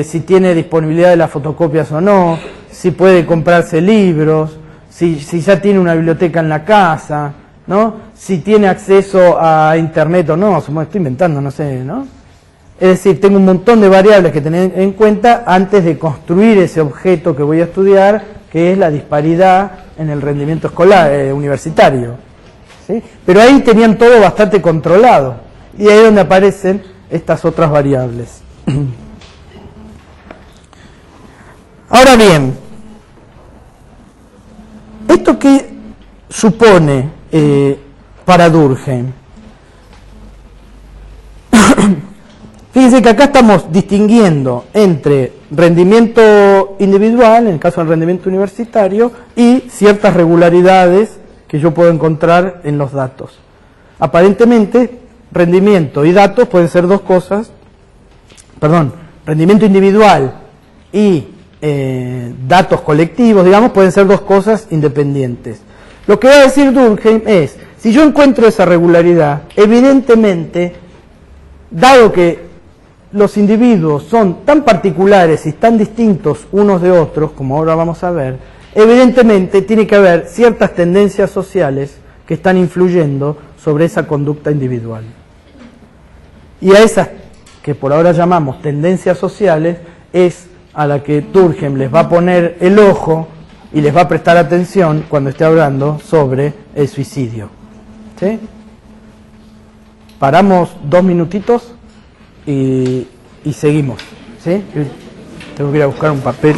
Si tiene disponibilidad de las fotocopias o no, si puede comprarse libros, si ya tiene una biblioteca en la casa, ¿no? Si tiene acceso a internet o no, estoy inventando, no sé, ¿no? Es decir, tengo un montón de variables que tener en cuenta antes de construir ese objeto que voy a estudiar, que es la disparidad en el rendimiento escolar, universitario, ¿sí? Pero ahí tenían todo bastante controlado, y ahí es donde aparecen estas otras variables. Ahora bien, ¿esto qué supone para Durkheim? Fíjense que acá estamos distinguiendo entre rendimiento individual, en el caso del rendimiento universitario, y ciertas regularidades que yo puedo encontrar en los datos. Aparentemente, rendimiento y datos pueden ser dos cosas, rendimiento individual y datos colectivos, digamos, pueden ser dos cosas independientes. Lo que va a decir Durkheim es, si yo encuentro esa regularidad, evidentemente, dado que los individuos son tan particulares y tan distintos unos de otros, como ahora vamos a ver, evidentemente tiene que haber ciertas tendencias sociales que están influyendo sobre esa conducta individual. Y a esas que por ahora llamamos tendencias sociales es a la que Durkheim les va a poner el ojo y les va a prestar atención cuando esté hablando sobre el suicidio. ¿Sí? Paramos 2 minutitos y seguimos. ¿Sí? Tengo que ir a buscar un papel.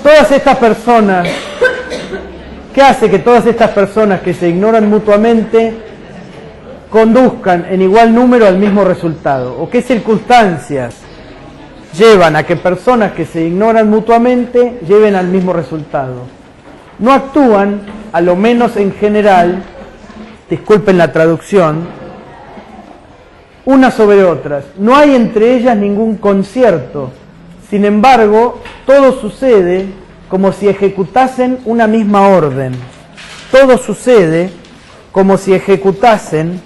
Todas estas personas, ¿qué hace que todas estas personas que se ignoran mutuamente conduzcan en igual número al mismo resultado? ¿O qué circunstancias llevan a que personas que se ignoran mutuamente lleven al mismo resultado? No actúan, a lo menos en general, disculpen la traducción, unas sobre otras. No hay entre ellas ningún concierto. Sin embargo, todo sucede como si ejecutasen una misma orden. Todo sucede como si ejecutasen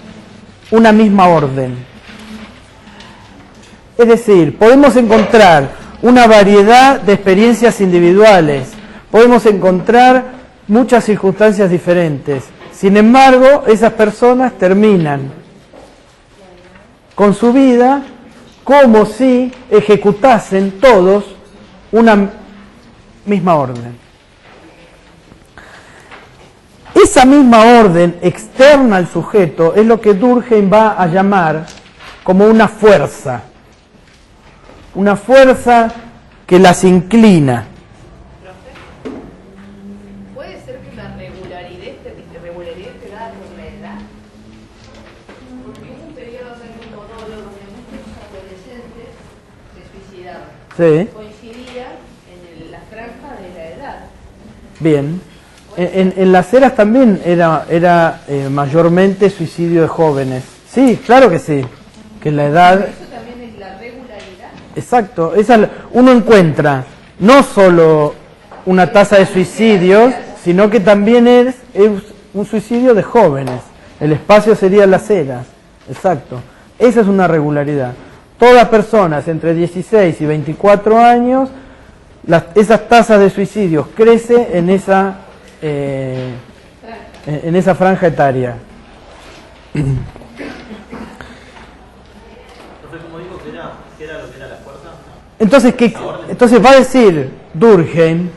una misma orden. Es decir, podemos encontrar una variedad de experiencias individuales, podemos encontrar muchas circunstancias diferentes. Sin embargo, esas personas terminan con su vida como si ejecutasen todos una misma orden. Esa misma orden externa al sujeto es lo que Durkheim va a llamar como una fuerza que las inclina. ¿Puede ser que la regularidad esté dada por la edad? Porque hubo un periodo hace un monólogo donde muchos adolescentes se suicidaban. Sí. Coincidía en la franja de la edad. Bien. En las eras también era mayormente suicidio de jóvenes. Sí, claro que sí. Que la edad... Eso también es la regularidad. Exacto. Uno encuentra no solo una tasa de suicidios, sino que también es un suicidio de jóvenes. El espacio sería las eras. Exacto. Esa es una regularidad. Todas personas entre 16 y 24 años, esas tasas de suicidios crecen en esa franja etaria. Entonces, como dijo que era lo que era la fuerza. Entonces va a decir Durkheim,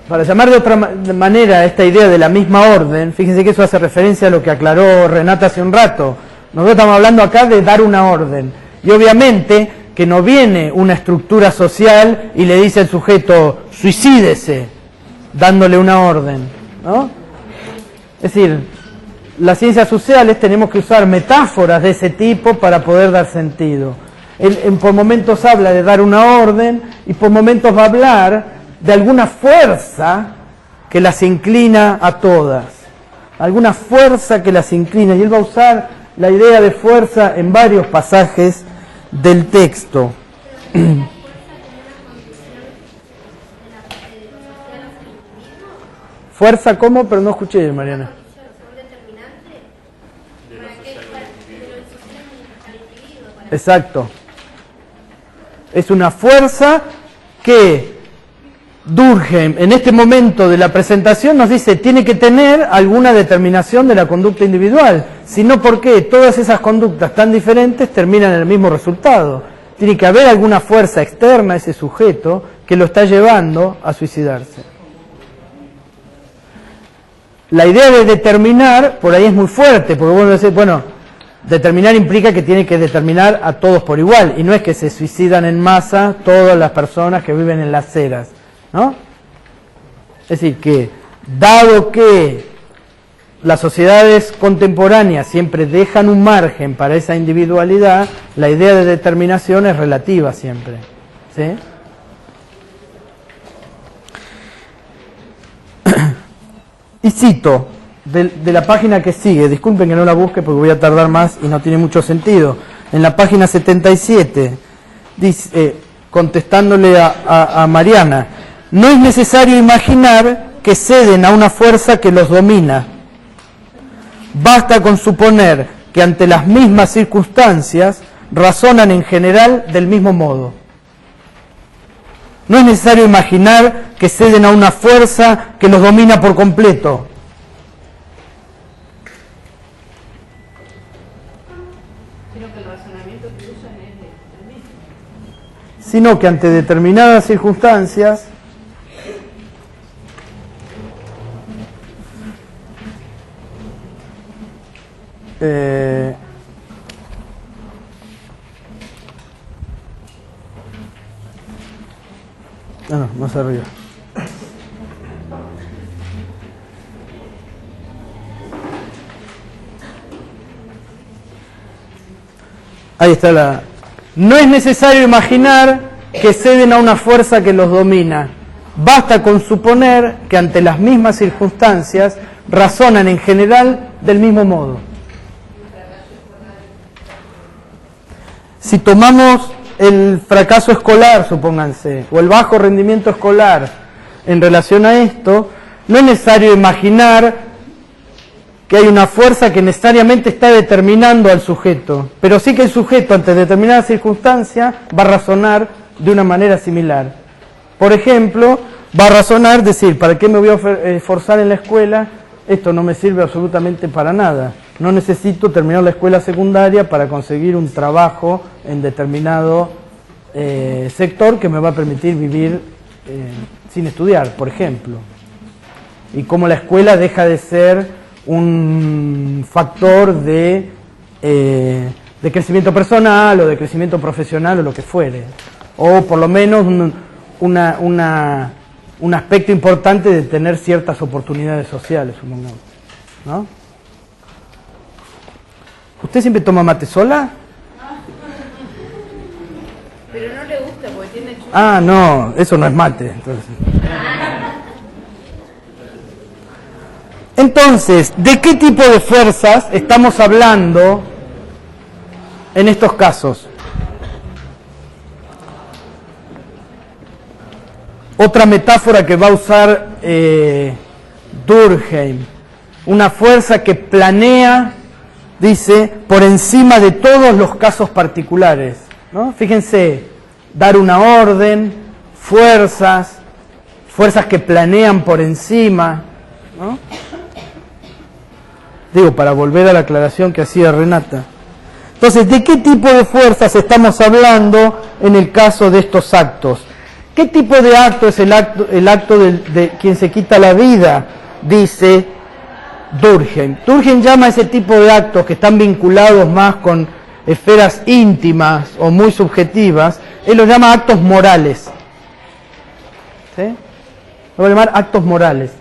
para llamar de otra manera esta idea de la misma orden, fíjense que eso hace referencia a lo que aclaró Renata hace un rato. Nosotros estamos hablando acá de dar una orden. Y obviamente que no viene una estructura social y le dice al sujeto, suicídese, dándole una orden, ¿no? Es decir, las ciencias sociales tenemos que usar metáforas de ese tipo para poder dar sentido. Él por momentos habla de dar una orden y por momentos va a hablar de alguna fuerza que las inclina a todas. Alguna fuerza que las inclina. Y él va a usar la idea de fuerza en varios pasajes del texto. ¿Fuerza cómo? Pero no escuché, Mariana. Exacto. Es una fuerza que Durkheim, en este momento de la presentación, nos dice tiene que tener alguna determinación de la conducta individual. Si no, ¿por qué todas esas conductas tan diferentes terminan en el mismo resultado? Tiene que haber alguna fuerza externa a ese sujeto que lo está llevando a suicidarse. la idea de determinar, por ahí es muy fuerte, porque vos decís, bueno, determinar implica que tiene que determinar a todos por igual, y no es que se suicidan en masa todas las personas que viven en las ceras, ¿no? Es decir, que dado que las sociedades contemporáneas siempre dejan un margen para esa individualidad, la idea de determinación es relativa siempre, ¿sí? Y cito de la página que sigue, disculpen que no la busque porque voy a tardar más y no tiene mucho sentido. En la página 77, dice, contestándole a Mariana, no es necesario imaginar que ceden a una fuerza que los domina. Basta con suponer que ante las mismas circunstancias razonan en general del mismo modo. No es necesario imaginar que ceden a una fuerza que los domina por completo. Sino que el razonamiento que usan es el mismo. Sino que ante determinadas circunstancias no, más arriba. Ahí está la... No es necesario imaginar que ceden a una fuerza que los domina. Basta con suponer que ante las mismas circunstancias razonan en general del mismo modo. Si tomamos el fracaso escolar, supónganse, o el bajo rendimiento escolar en relación a esto, no es necesario imaginar que hay una fuerza que necesariamente está determinando al sujeto, pero sí que el sujeto ante determinada circunstancia va a razonar de una manera similar. Por ejemplo, va a razonar, decir, ¿para qué me voy a esforzar en la escuela? Esto no me sirve absolutamente para nada. No necesito terminar la escuela secundaria para conseguir un trabajo en determinado sector que me va a permitir vivir sin estudiar, por ejemplo. Y cómo la escuela deja de ser un factor de crecimiento personal o de crecimiento profesional o lo que fuere. O por lo menos un aspecto importante de tener ciertas oportunidades sociales, supongamos, ¿no? ¿Usted siempre toma mate sola? Pero no le gusta porque tiene chulo. Ah, no, eso no es mate. Entonces, ¿de qué tipo de fuerzas estamos hablando en estos casos? Otra metáfora que va a usar Durkheim, una fuerza que planea, dice, por encima de todos los casos particulares, ¿no? Fíjense, dar una orden, fuerzas que planean por encima, ¿no? Digo, para volver a la aclaración que hacía Renata. Entonces, ¿de qué tipo de fuerzas estamos hablando en el caso de estos actos? ¿Qué tipo de acto es el acto de quien se quita la vida? Dice Durkheim. Durkheim llama a ese tipo de actos que están vinculados más con esferas íntimas o muy subjetivas, él los llama actos morales. ¿Sí? Lo voy a llamar actos morales.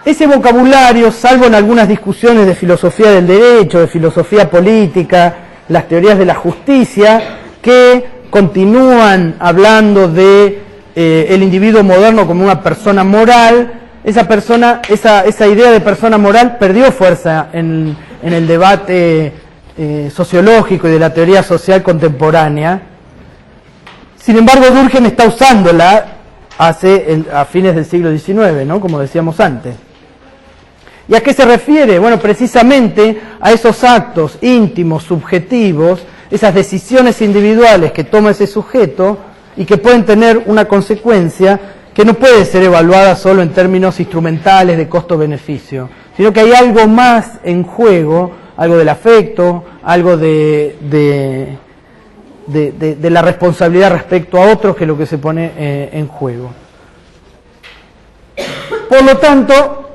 Ese vocabulario, salvo en algunas discusiones de filosofía del derecho, de filosofía política, las teorías de la justicia, que continúan hablando de el individuo moderno como una persona moral, esa idea de persona moral perdió fuerza en el debate sociológico y de la teoría social contemporánea. Sin embargo, Durkheim está usándola a fines del siglo XIX, ¿no? Como decíamos antes. ¿Y a qué se refiere? Bueno, precisamente a esos actos íntimos, subjetivos, esas decisiones individuales que toma ese sujeto y que pueden tener una consecuencia que no puede ser evaluada solo en términos instrumentales de costo-beneficio, sino que hay algo más en juego, algo del afecto, algo de la responsabilidad respecto a otros, que es lo que se pone en juego. Por lo tanto,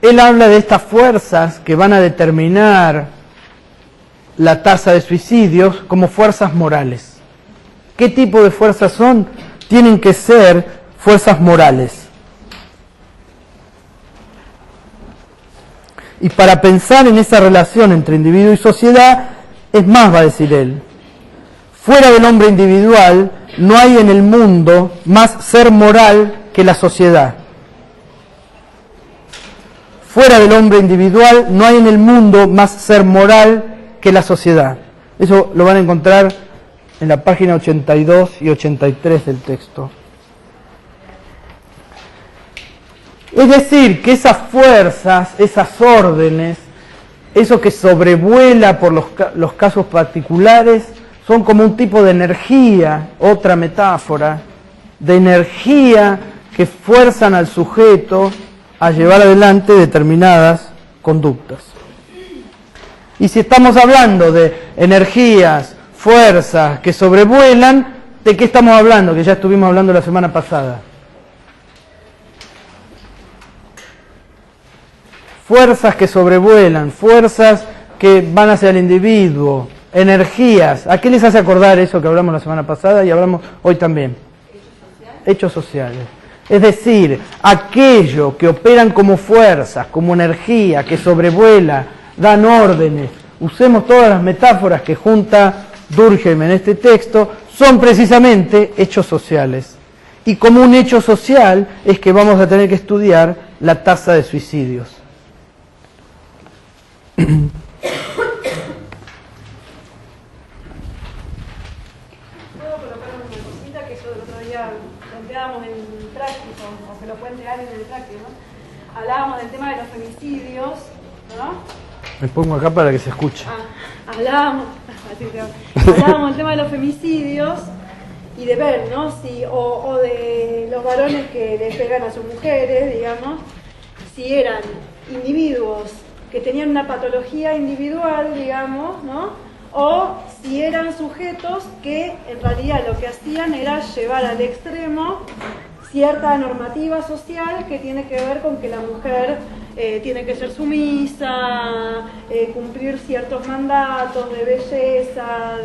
él habla de estas fuerzas que van a determinar la tasa de suicidios como fuerzas morales. ¿Qué tipo de fuerzas son? Tienen que ser fuerzas morales. Y para pensar en esa relación entre individuo y sociedad, es más, va a decir él, fuera del hombre individual no hay en el mundo más ser moral que la sociedad. Fuera del hombre individual no hay en el mundo más ser moral que la sociedad. Eso lo van a encontrar en la página 82 y 83 del texto. Es decir, que esas fuerzas, esas órdenes, eso que sobrevuela por los casos particulares, son como un tipo de energía, otra metáfora, de energía que fuerzan al sujeto a llevar adelante determinadas conductas. Y si estamos hablando de energías, fuerzas que sobrevuelan, ¿de qué estamos hablando? Que ya estuvimos hablando la semana pasada. Fuerzas que sobrevuelan, fuerzas que van hacia el individuo, energías. ¿A qué les hace acordar eso que hablamos la semana pasada y hablamos hoy también? Hechos sociales. Es decir, aquello que operan como fuerzas, como energía, que sobrevuela, dan órdenes. Usemos todas las metáforas que junta Durkheim en este texto, son precisamente hechos sociales. Y como un hecho social es que vamos a tener que estudiar la tasa de suicidios. Puedo colocar una cosita que yo el otro día planteábamos en práctico, o se lo cuente alguien en el práctico, ¿no? Hablábamos del tema de los femicidios, ¿no? Me pongo acá para que se escuche. Hablábamos del tema de los femicidios y de ver, ¿no? Si, o de los varones que les pegan a sus mujeres, digamos, si eran individuos que tenían una patología individual, digamos, ¿no? O si eran sujetos que en realidad lo que hacían era llevar al extremo cierta normativa social que tiene que ver con que la mujer tiene que ser sumisa, cumplir ciertos mandatos de belleza,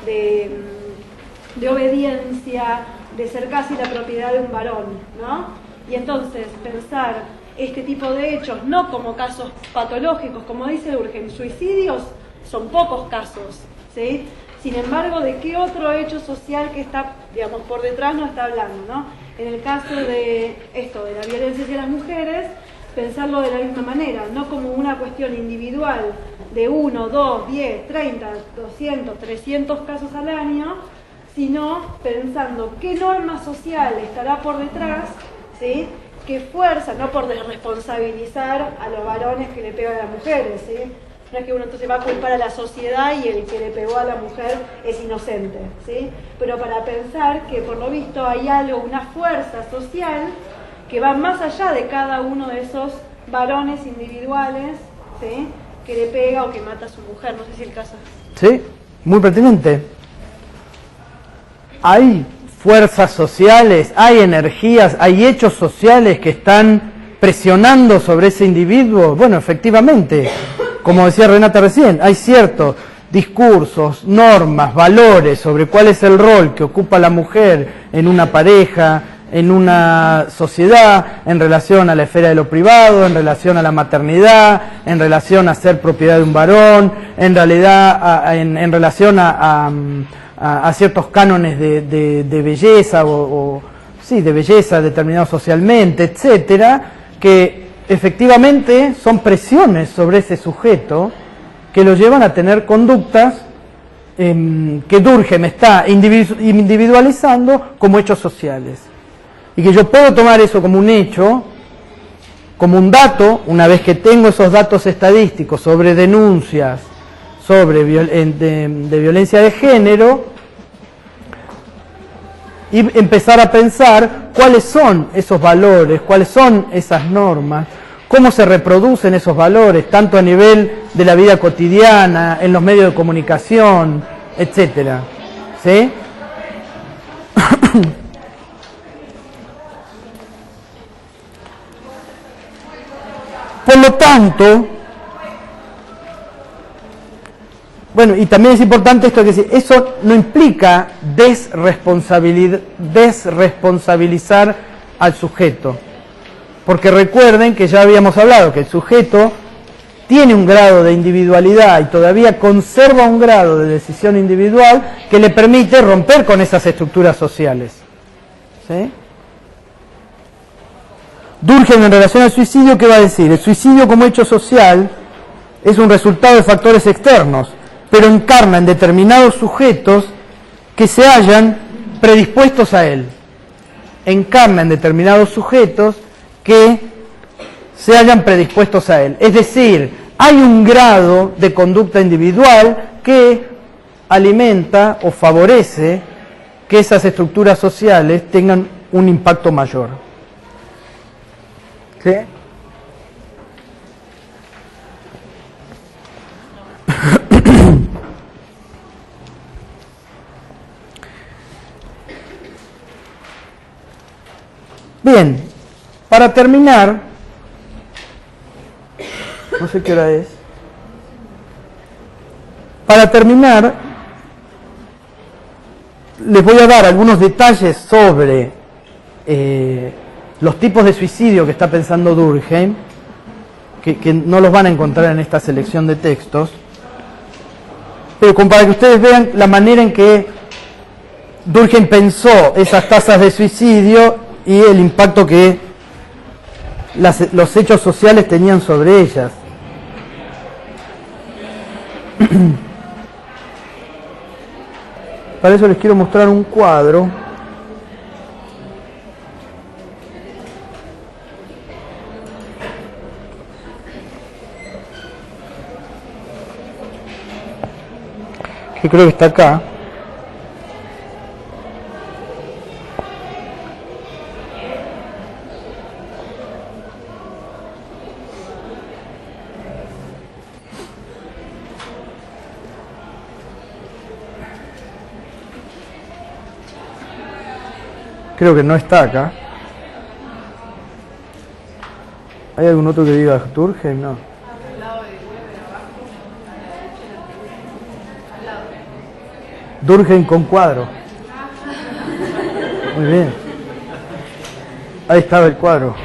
de obediencia, de ser casi la propiedad de un varón, ¿no? Y entonces pensar este tipo de hechos no como casos patológicos, como dice Durkheim, suicidios son pocos casos, ¿sí? Sin embargo, ¿de qué otro hecho social que está, digamos, por detrás nos está hablando, ¿no? En el caso de esto, de la violencia hacia las mujeres, pensarlo de la misma manera, no como una cuestión individual de 1, 2, 10, 30, 200, 300 casos al año, sino pensando qué norma social estará por detrás, ¿sí? Qué fuerza, no por desresponsabilizar a los varones que le pegan a las mujeres, ¿sí? No es que uno entonces va a culpar a la sociedad y el que le pegó a la mujer es inocente, ¿sí? Pero para pensar que por lo visto hay algo, una fuerza social que va más allá de cada uno de esos varones individuales, ¿sí? Que le pega o que mata a su mujer, no sé si el caso es. Sí, muy pertinente. Hay fuerzas sociales, hay energías, hay hechos sociales que están presionando sobre ese individuo. Bueno, efectivamente, como decía Renata recién, hay ciertos discursos, normas, valores sobre cuál es el rol que ocupa la mujer en una pareja, en una sociedad, en relación a la esfera de lo privado, en relación a la maternidad, en relación a ser propiedad de un varón, en realidad en relación a ciertos cánones de belleza de belleza determinados socialmente, etcétera, que efectivamente son presiones sobre ese sujeto que lo llevan a tener conductas que Durkheim está individualizando como hechos sociales. Y que yo puedo tomar eso como un hecho, como un dato, una vez que tengo esos datos estadísticos sobre denuncias, sobre de violencia de género, y empezar a pensar cuáles son esos valores, cuáles son esas normas, cómo se reproducen esos valores, tanto a nivel de la vida cotidiana, en los medios de comunicación, etcétera. ¿Sí? Por lo tanto, bueno, y también es importante esto que decir, eso no implica desresponsabilizar al sujeto. Porque recuerden que ya habíamos hablado que el sujeto tiene un grado de individualidad y todavía conserva un grado de decisión individual que le permite romper con esas estructuras sociales. ¿Sí? Durkheim en relación al suicidio, ¿qué va a decir? El suicidio como hecho social es un resultado de factores externos, pero encarna en determinados sujetos que se hallan predispuestos a él. Encarna en determinados sujetos que se hayan predispuestos a él. Es decir, hay un grado de conducta individual que alimenta o favorece que esas estructuras sociales tengan un impacto mayor. ¿Sí? Bien, para terminar, no sé qué hora es. Para terminar, les voy a dar algunos detalles sobre los tipos de suicidio que está pensando Durkheim, que no los van a encontrar en esta selección de textos, pero para que ustedes vean la manera en que Durkheim pensó esas tasas de suicidio y el impacto que los hechos sociales tenían sobre ellas. Para eso les quiero mostrar un cuadro. Que creo que está acá. Creo que no está acá. ¿Hay algún otro que diga Durkheim? No. Durkheim con cuadro. Muy bien. Ahí estaba el cuadro.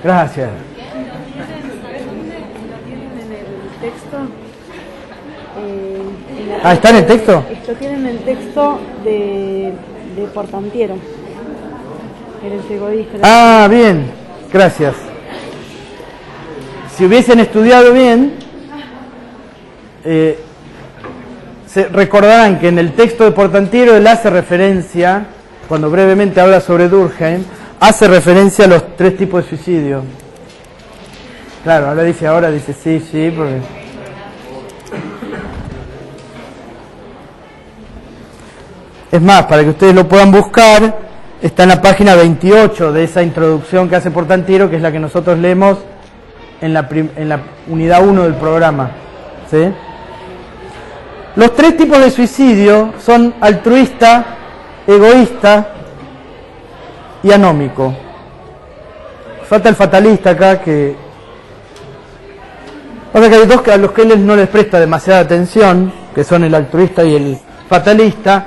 Gracias. ¿Está en el texto? Lo tienen en el texto de Portantiero. Eres egoísta. Ah, bien. Gracias. Si hubiesen estudiado bien, se recordarán que en el texto de Portantiero él hace referencia, cuando brevemente habla sobre Durkheim, hace referencia a los 3 tipos de suicidio. Claro, ahora dice sí, porque... Es más, para que ustedes lo puedan buscar, está en la página 28 de esa introducción que hace Portantiero, que es la que nosotros leemos en la unidad 1 del programa. ¿Sí? Los 3 tipos de suicidio son altruista, egoísta y anómico. Falta el fatalista acá, que... Pasa que hay 2 a los que él no les presta demasiada atención, que son el altruista y el fatalista.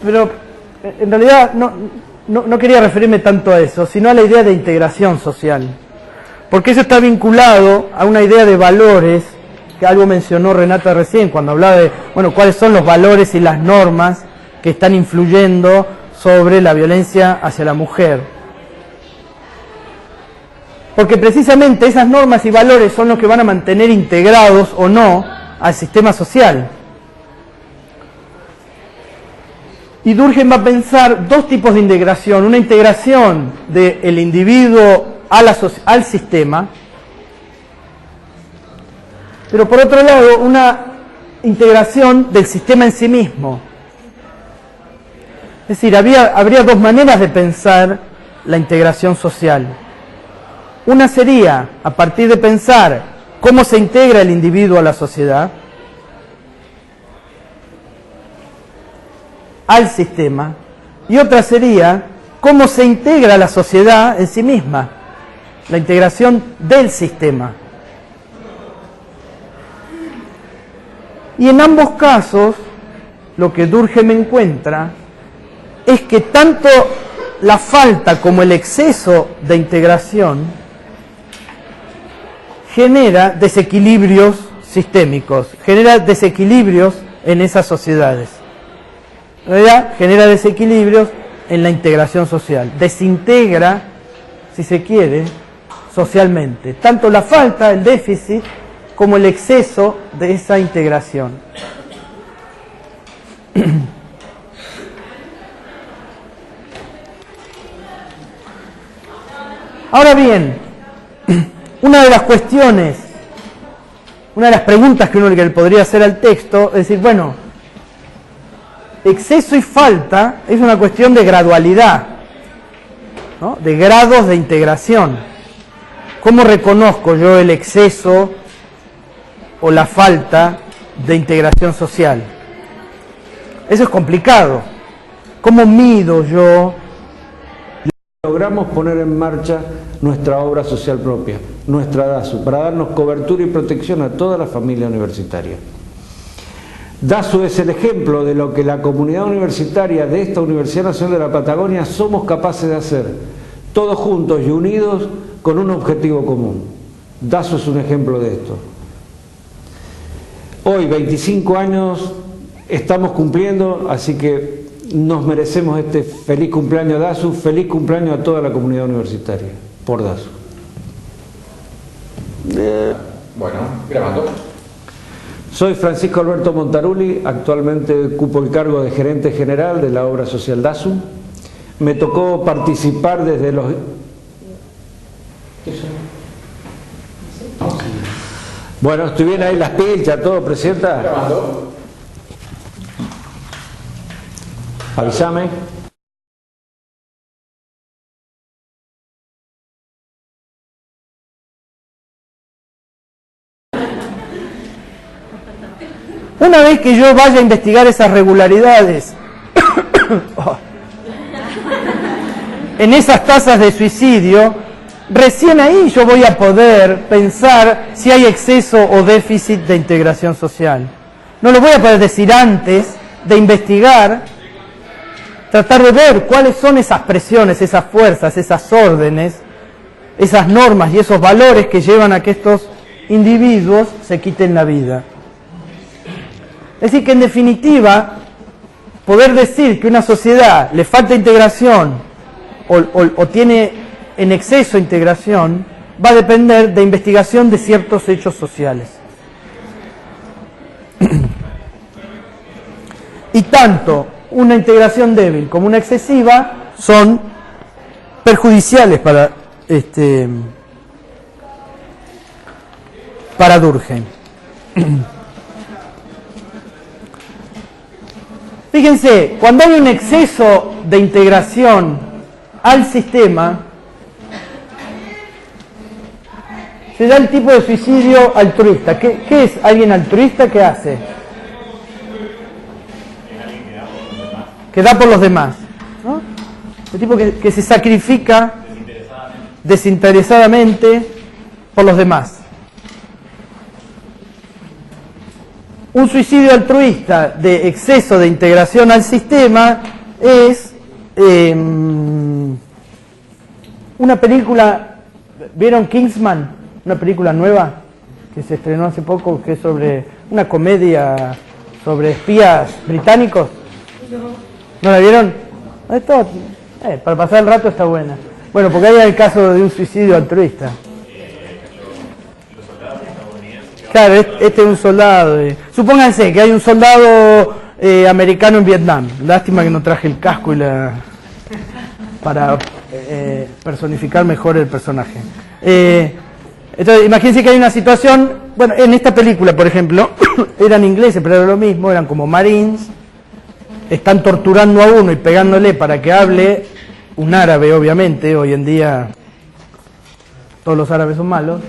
Pero en realidad no quería referirme tanto a eso, sino a la idea de integración social. Porque eso está vinculado a una idea de valores, que algo mencionó Renata recién, cuando hablaba de, cuáles son los valores y las normas que están influyendo sobre la violencia hacia la mujer. Porque precisamente esas normas y valores son los que van a mantener integrados o no al sistema social. Y Durkheim va a pensar 2 tipos de integración. Una integración del individuo al sistema, pero por otro lado una integración del sistema en sí mismo. Es decir, habría 2 maneras de pensar la integración social. Una sería a partir de pensar cómo se integra el individuo a la sociedad, al sistema, y otra sería cómo se integra la sociedad en sí misma, la integración del sistema. Y en ambos casos, lo que Durkheim encuentra es que tanto la falta como el exceso de integración genera desequilibrios sistémicos, genera desequilibrios en esas sociedades. En realidad, genera desequilibrios en la integración social, desintegra, si se quiere, socialmente, tanto la falta, el déficit, como el exceso de esa integración. Ahora bien, una de las cuestiones, una de las preguntas que uno le podría hacer al texto es decir, bueno, exceso y falta es una cuestión de gradualidad, ¿no? De grados de integración. ¿Cómo reconozco yo el exceso o la falta de integración social? Eso es complicado. ¿Cómo mido yo? Logramos poner en marcha nuestra obra social propia, nuestra DASU, para darnos cobertura y protección a toda la familia universitaria. DASU es el ejemplo de lo que la comunidad universitaria de esta Universidad Nacional de la Patagonia somos capaces de hacer, todos juntos y unidos con un objetivo común. DASU es un ejemplo de esto. Hoy, 25 años, estamos cumpliendo, así que nos merecemos este feliz cumpleaños a DASU, feliz cumpleaños a toda la comunidad universitaria, por DASU. Bueno, grabando. Soy Francisco Alberto Montaruli, actualmente ocupo el cargo de gerente general de la obra social DASU. Me tocó participar desde los... Bueno, estuvieron ahí las pilchas, todo, Presidenta. Grabando. Avísame. Una vez que yo vaya a investigar esas regularidades en esas tasas de suicidio, recién ahí yo voy a poder pensar si hay exceso o déficit de integración social. No lo voy a poder decir antes de investigar, tratar de ver cuáles son esas presiones, esas fuerzas, esas órdenes, esas normas y esos valores que llevan a que estos individuos se quiten la vida. Es decir, que en definitiva, poder decir que una sociedad le falta integración o tiene en exceso integración, va a depender de investigación de ciertos hechos sociales. Y tanto una integración débil como una excesiva son perjudiciales para Durkheim. Fíjense, cuando hay un exceso de integración al sistema, se da el tipo de suicidio altruista. ¿Qué es alguien altruista? ¿Qué hace? Que da por los demás, ¿no? El tipo que se sacrifica desinteresadamente por los demás. Un suicidio altruista de exceso de integración al sistema es una película, ¿vieron Kingsman? Una película nueva que se estrenó hace poco, que es sobre una comedia sobre espías británicos. ¿No la vieron? Esto, para pasar el rato está buena. Bueno, porque hay el caso de un suicidio altruista. Claro, este es un soldado. Supónganse que hay un soldado americano en Vietnam. Lástima que no traje el casco y para personificar mejor el personaje. Entonces, imagínense que hay una situación, bueno, en esta película, por ejemplo, eran ingleses, pero era lo mismo, eran como marines, están torturando a uno y pegándole para que hable un árabe, obviamente, hoy en día todos los árabes son malos,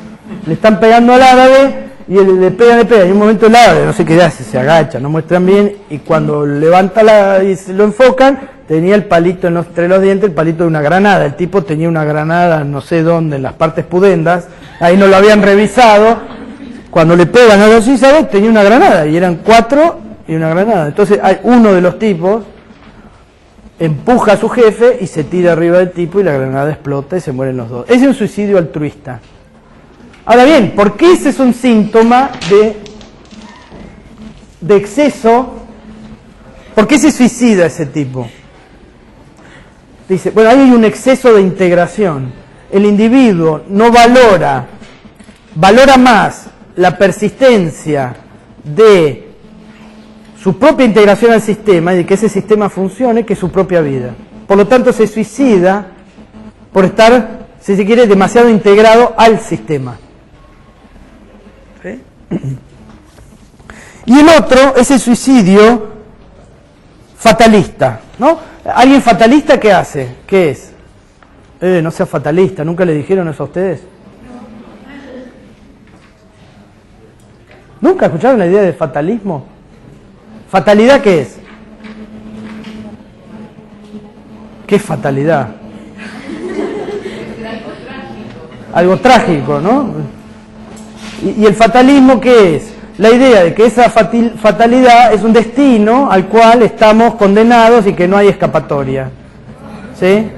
le están pegando al árabe y le pegan, y en un momento helado, no sé qué hace, se agacha, no muestran bien, y cuando levanta y se lo enfocan, tenía el palito entre los dientes, el palito de una granada. El tipo tenía una granada, no sé dónde, en las partes pudendas, ahí no lo habían revisado. Cuando le pegan a los Isabel, tenía una granada, y eran 4 y una granada. Entonces hay uno de los tipos empuja a su jefe y se tira arriba del tipo y la granada explota y se mueren los dos. Ese es un suicidio altruista. Ahora bien, ¿por qué ese es un síntoma de exceso? ¿Por qué se suicida ese tipo? Dice, bueno, ahí hay un exceso de integración. El individuo no valora más la persistencia de su propia integración al sistema y de que ese sistema funcione que su propia vida. Por lo tanto, se suicida por estar, si se quiere, demasiado integrado al sistema. ¿Sí? Y el otro es el suicidio fatalista, ¿no? ¿Alguien fatalista qué hace? ¿Qué es? No sea fatalista, ¿nunca le dijeron eso a ustedes? ¿Nunca escucharon la idea de fatalismo? ¿Fatalidad qué es? ¿Qué es fatalidad? Algo trágico, ¿no? ¿Y el fatalismo qué es? La idea de que esa fatalidad es un destino al cual estamos condenados y que no hay escapatoria. ¿Sí?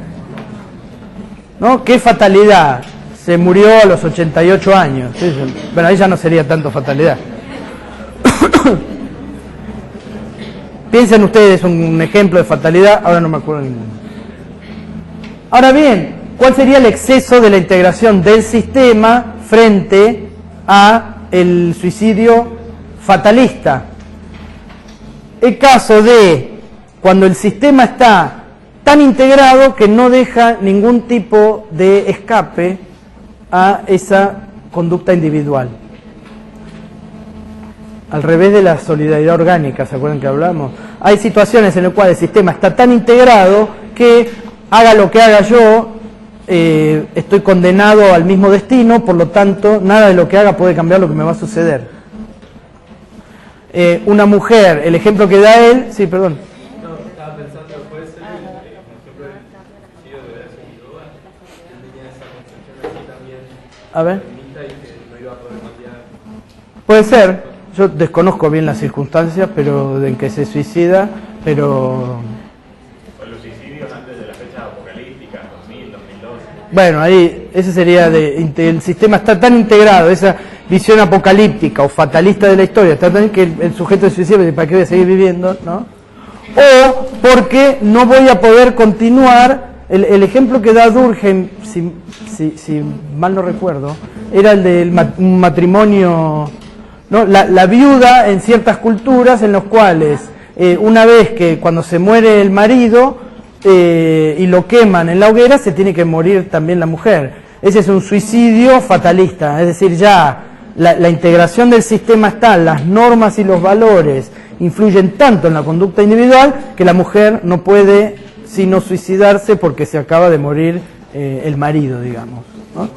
¿No? ¿Qué fatalidad? Se murió a los 88 años. ¿Sí? Bueno, ahí ya no sería tanto fatalidad. Piensen ustedes un ejemplo de fatalidad, ahora no me acuerdo ninguno. Ahora bien, ¿cuál sería el exceso de la integración del sistema frente a el suicidio fatalista? El caso de cuando el sistema está tan integrado que no deja ningún tipo de escape a esa conducta individual. Al revés de la solidaridad orgánica, ¿se acuerdan que hablamos? Hay situaciones en las cuales el sistema está tan integrado que haga lo que haga yo, estoy condenado al mismo destino, por lo tanto, nada de lo que haga puede cambiar lo que me va a suceder. Una mujer, el ejemplo que da él, sí, perdón. No, estaba pensando, puede ser el ejemplo del suicidio de Horacio Quiroga, que tenía esa concepción así también, A ver. feminista y que no iba a poder cambiar. Puede ser, yo desconozco bien las circunstancias, pero en que se suicida, pero... O los suicidios antes de la fecha apocalíptica, 2000, 2012. Bueno, ahí, ese sería el sistema está tan integrado, esa visión apocalíptica o fatalista de la historia, está tan que el sujeto se suicida, ¿para qué voy a seguir viviendo? ¿No? O porque no voy a poder continuar, el ejemplo que da Durkheim, si mal no recuerdo, era el del matrimonio, ¿no? La viuda en ciertas culturas en los cuales una vez que cuando se muere el marido y lo queman en la hoguera, se tiene que morir también la mujer. Ese es un suicidio fatalista, es decir, ya la integración del sistema está, las normas y los valores influyen tanto en la conducta individual que la mujer no puede sino suicidarse porque se acaba de morir el marido, digamos, ¿no?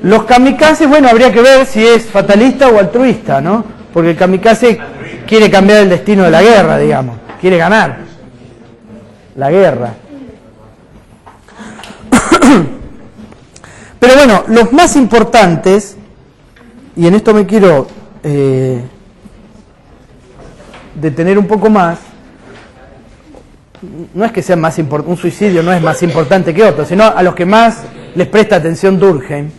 Los kamikazes, bueno, habría que ver si es fatalista o altruista, ¿no? Porque el kamikaze quiere cambiar el destino de la guerra, digamos, quiere ganar la guerra. Pero bueno, los más importantes, y en esto me quiero detener un poco más, no es que sea más importante, un suicidio no es más importante que otro, sino a los que más les presta atención Durkheim,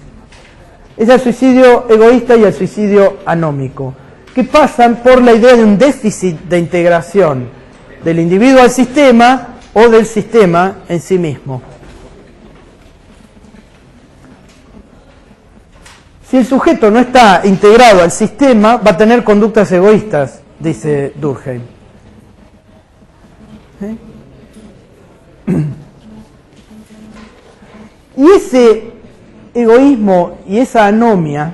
es el suicidio egoísta y el suicidio anómico, que pasan por la idea de un déficit de integración del individuo al sistema o del sistema en sí mismo. Si el sujeto no está integrado al sistema, va a tener conductas egoístas, dice Durkheim. ¿Sí? Y ese egoísmo y esa anomia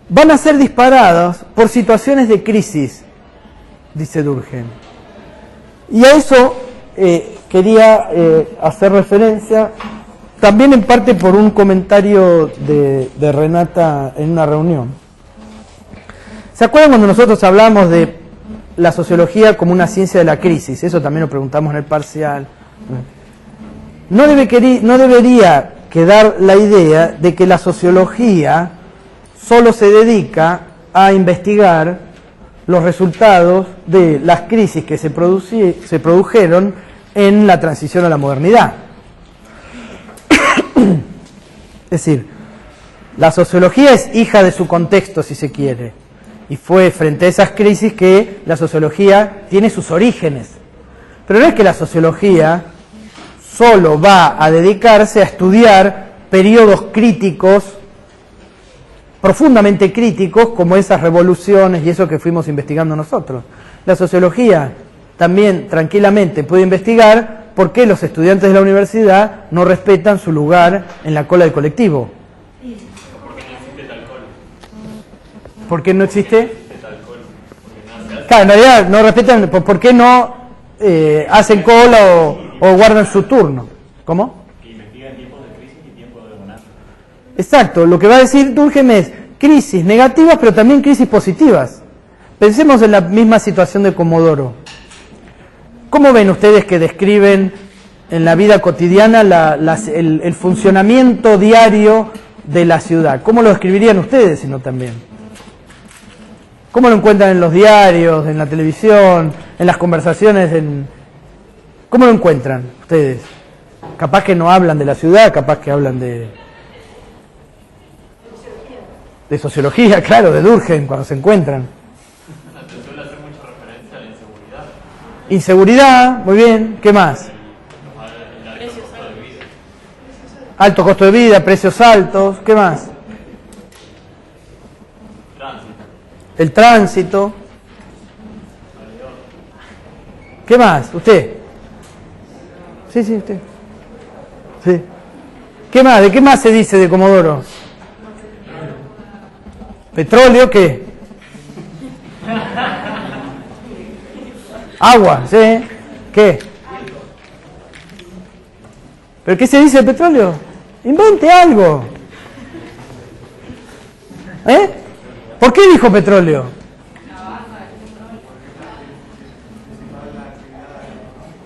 van a ser disparados por situaciones de crisis, dice Durkheim. Y a eso quería hacer referencia también en parte por un comentario de Renata en una reunión. ¿Se acuerdan cuando nosotros hablamos de la sociología como una ciencia de la crisis? Eso también lo preguntamos en el parcial. No debería quedar la idea de que la sociología solo se dedica a investigar los resultados de las crisis que se produjeron en la transición a la modernidad. Es decir, la sociología es hija de su contexto, si se quiere, y fue frente a esas crisis que la sociología tiene sus orígenes. Pero no es que la sociología solo va a dedicarse a estudiar periodos críticos, profundamente críticos, como esas revoluciones y eso que fuimos investigando nosotros. La sociología también tranquilamente puede investigar por qué los estudiantes de la universidad no respetan su lugar en la cola del colectivo. ¿Por qué no existe? Claro, en realidad no respetan, ¿por qué no hacen cola o guardan su turno? ¿Cómo? Que investigan tiempos de crisis y tiempos de bonanza. Exacto, lo que va a decir Durkheim es crisis negativas, pero también crisis positivas. Pensemos en la misma situación de Comodoro. ¿Cómo ven ustedes que describen en la vida cotidiana el funcionamiento diario de la ciudad? ¿Cómo lo describirían ustedes, sino también? ¿Cómo lo encuentran en los diarios, en la televisión, en las conversaciones? ¿Cómo lo encuentran ustedes? Capaz que no hablan de la ciudad, capaz que hablan de sociología, claro, de Durkheim, cuando se encuentran. Se suele hacer mucha referencia a la inseguridad. Inseguridad, muy bien, ¿qué más? Alto costo de vida, precios altos, ¿qué más? El tránsito. ¿Qué más? ¿Usted? Sí, usted. Sí. ¿Qué más? ¿De qué más se dice de Comodoro? ¿Petróleo qué? Agua, ¿sí? ¿Qué? ¿Pero qué se dice de petróleo? Invente algo. ¿Eh? ¿Por qué dijo petróleo?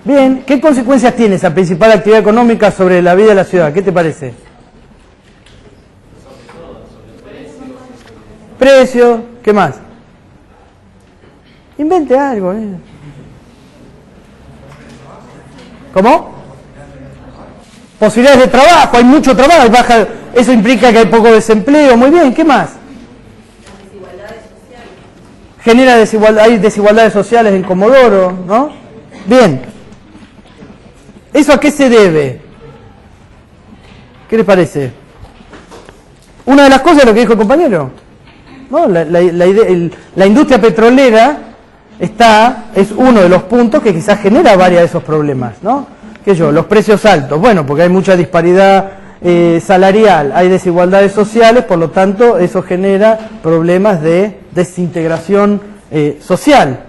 Bien, ¿qué consecuencias tiene esa principal actividad económica sobre la vida de la ciudad? ¿Qué te parece? Precio, ¿qué más? Invente algo. ¿Cómo? Posibilidades de trabajo, hay mucho trabajo, hay baja, eso implica que hay poco desempleo, muy bien, ¿qué más? Genera desigualdad, hay desigualdades sociales en Comodoro, ¿no? Bien. ¿Eso a qué se debe? ¿Qué les parece? Una de las cosas es lo que dijo el compañero, ¿no? La industria petrolera es uno de los puntos que quizás genera varios de esos problemas, ¿no? Los precios altos, bueno, porque hay mucha disparidad salarial, hay desigualdades sociales, por lo tanto eso genera problemas de desintegración social,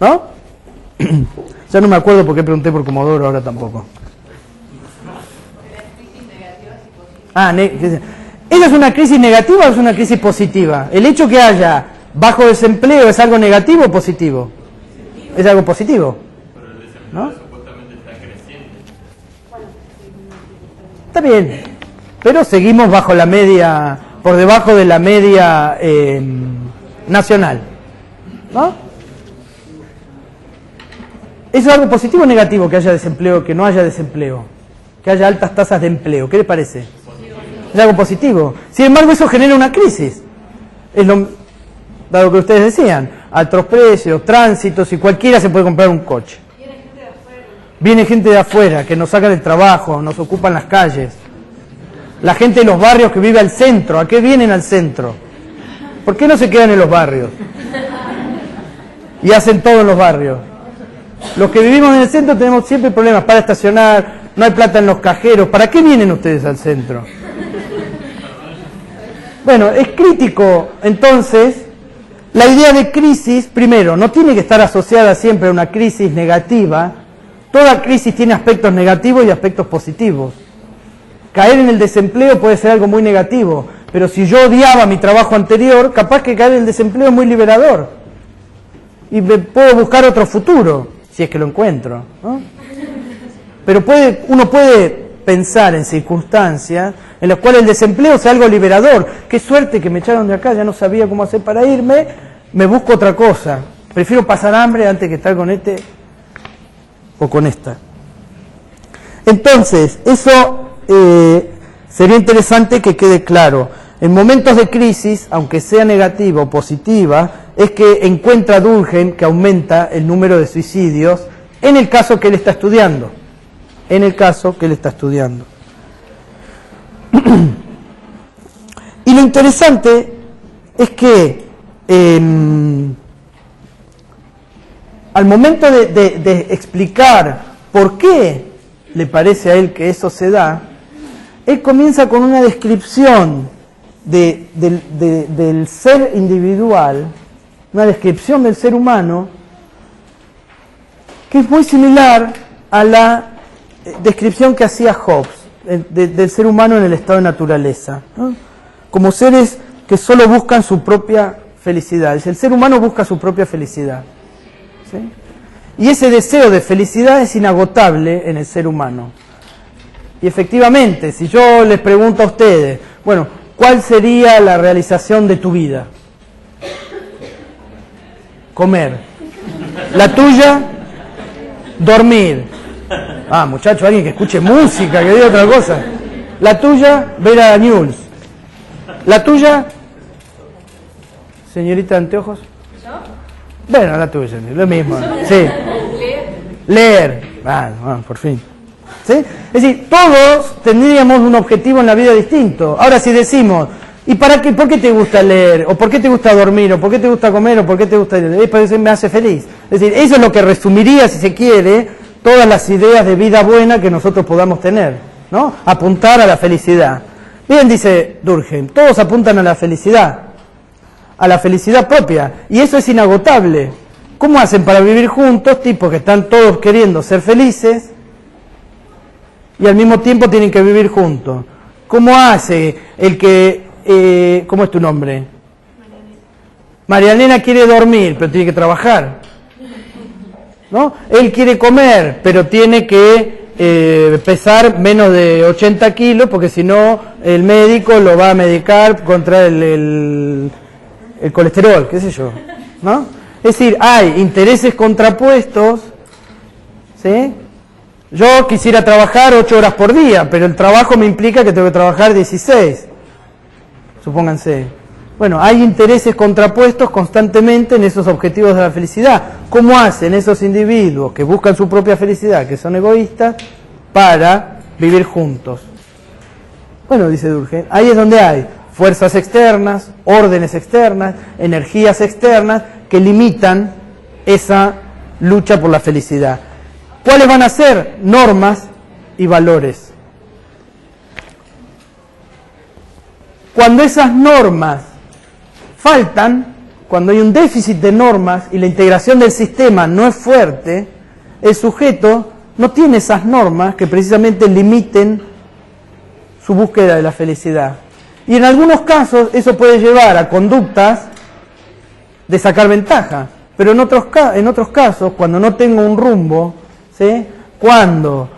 ¿no? Ya no me acuerdo por qué pregunté por Comodoro, ahora tampoco. ¿Esa es una crisis negativa o es una crisis positiva? ¿El hecho que haya bajo desempleo es algo negativo o positivo? Es algo positivo, ¿no? Está bien, pero seguimos bajo la media, por debajo de la media nacional, ¿no? ¿Eso es algo positivo o negativo que haya desempleo, que no haya desempleo? Que haya altas tasas de empleo, ¿qué le parece? Es algo positivo. Sin embargo, eso genera una crisis. Dado que ustedes decían, altos precios, tránsitos, y cualquiera se puede comprar un coche. Viene gente de afuera que nos saca del trabajo, nos ocupan las calles. La gente de los barrios que vive al centro, ¿a qué vienen al centro? ¿Por qué no se quedan en los barrios? Y hacen todo en los barrios. Los que vivimos en el centro tenemos siempre problemas para estacionar, no hay plata en los cajeros. ¿Para qué vienen ustedes al centro? Bueno, es crítico, entonces, la idea de crisis, primero, no tiene que estar asociada siempre a una crisis negativa. Toda crisis tiene aspectos negativos y aspectos positivos. caer en el desempleo puede ser algo muy negativo, pero si yo odiaba mi trabajo anterior, capaz que caer en el desempleo es muy liberador. Y me puedo buscar otro futuro, si es que lo encuentro, ¿no? Pero uno puede pensar en circunstancias en las cuales el desempleo sea algo liberador. Qué suerte que me echaron de acá, ya no sabía cómo hacer para irme, me busco otra cosa. Prefiero pasar hambre antes que estar con este o con esta. Entonces, eso sería interesante que quede claro. En momentos de crisis, aunque sea negativa o positiva, es que encuentra Durkheim que aumenta el número de suicidios en el caso que él está estudiando. En el caso que él está estudiando. Y lo interesante es que al momento de explicar por qué le parece a él que eso se da, él comienza con una descripción del ser individual, una descripción del ser humano, que es muy similar a la descripción que hacía Hobbes del ser humano en el estado de naturaleza, ¿no? Como seres que solo buscan su propia felicidad. El ser humano busca su propia felicidad, ¿sí? Y ese deseo de felicidad es inagotable en el ser humano. Y efectivamente, si yo les pregunto a ustedes, bueno, ¿cuál sería la realización de tu vida? Comer. ¿La tuya? Dormir. Ah, muchacho, alguien que escuche música, que diga otra cosa. La tuya, ver a News. La tuya, señorita de anteojos. ¿Yo? Bueno, la tuya, lo mismo. Sí. Leer. Ah, por fin. ¿Sí? Es decir, todos tendríamos un objetivo en la vida distinto. Ahora, si decimos, ¿y para qué? ¿Por qué te gusta leer? ¿O por qué te gusta dormir? ¿O por qué te gusta comer? ¿O por qué te gusta leer? Porque me hace feliz. Es decir, eso es lo que resumiría, si se quiere, todas las ideas de vida buena que nosotros podamos tener, ¿no? Apuntar a la felicidad. Bien, dice Durkheim, todos apuntan a la felicidad propia, y eso es inagotable. ¿Cómo hacen para vivir juntos tipos que están todos queriendo ser felices y al mismo tiempo tienen que vivir juntos? ¿Cómo hace el que... ¿cómo es tu nombre? María Elena quiere dormir, pero tiene que trabajar, ¿no? Él quiere comer, pero tiene que pesar menos de 80 kilos, porque si no el médico lo va a medicar contra el colesterol, qué sé yo, ¿no? Es decir, hay intereses contrapuestos, ¿sí? Yo quisiera trabajar 8 horas por día, pero el trabajo me implica que tengo que trabajar 16, supónganse. Bueno, hay intereses contrapuestos constantemente en esos objetivos de la felicidad. ¿Cómo hacen esos individuos que buscan su propia felicidad, que son egoístas, para vivir juntos? Bueno, dice Durkheim, ahí es donde hay fuerzas externas, órdenes externas, energías externas que limitan esa lucha por la felicidad. ¿Cuáles van a ser? Normas y valores. Cuando esas normas faltan, cuando hay un déficit de normas y la integración del sistema no es fuerte, el sujeto no tiene esas normas que precisamente limiten su búsqueda de la felicidad. Y en algunos casos eso puede llevar a conductas de sacar ventaja, pero en otros casos, cuando no tengo un rumbo, ¿sí? Cuando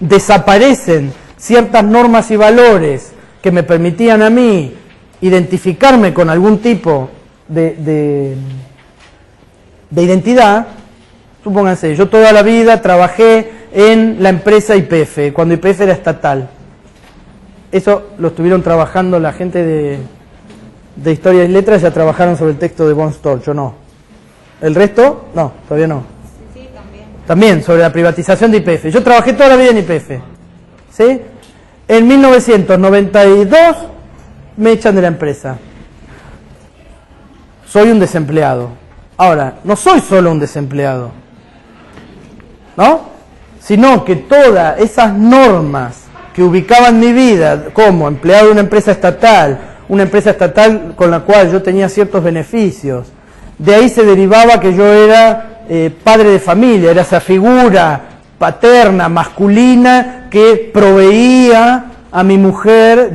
desaparecen ciertas normas y valores que me permitían a mí identificarme con algún tipo de identidad, supónganse, yo toda la vida trabajé en la empresa YPF, cuando YPF era estatal. Eso lo estuvieron trabajando la gente de Historia y Letras, ya trabajaron sobre el texto de von Storch, ¿o no? ¿El resto? No, todavía no. Sí, también. También, sobre la privatización de YPF. Yo trabajé toda la vida en YPF, ¿sí? En 1992 me echan de la empresa. Soy un desempleado. Ahora, no soy solo un desempleado, ¿no? Sino que todas esas normas que ubicaban mi vida como empleado de una empresa estatal con la cual yo tenía ciertos beneficios, de ahí se derivaba que yo era padre de familia, era esa figura paterna, masculina, que proveía a mi mujer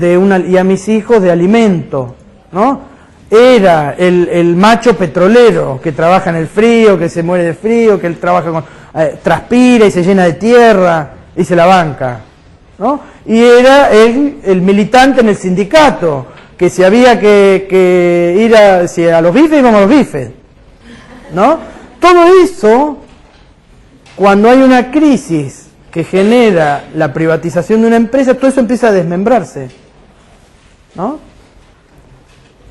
y a mis hijos de alimento, ¿no? Era el macho petrolero que trabaja en el frío, que se muere de frío, que él trabaja transpira y se llena de tierra y se la banca, ¿no? Y era el militante en el sindicato, que si había que ir a los bifes, íbamos a los bifes, ¿no? Todo eso, cuando hay una crisis que genera la privatización de una empresa, todo eso empieza a desmembrarse, ¿no?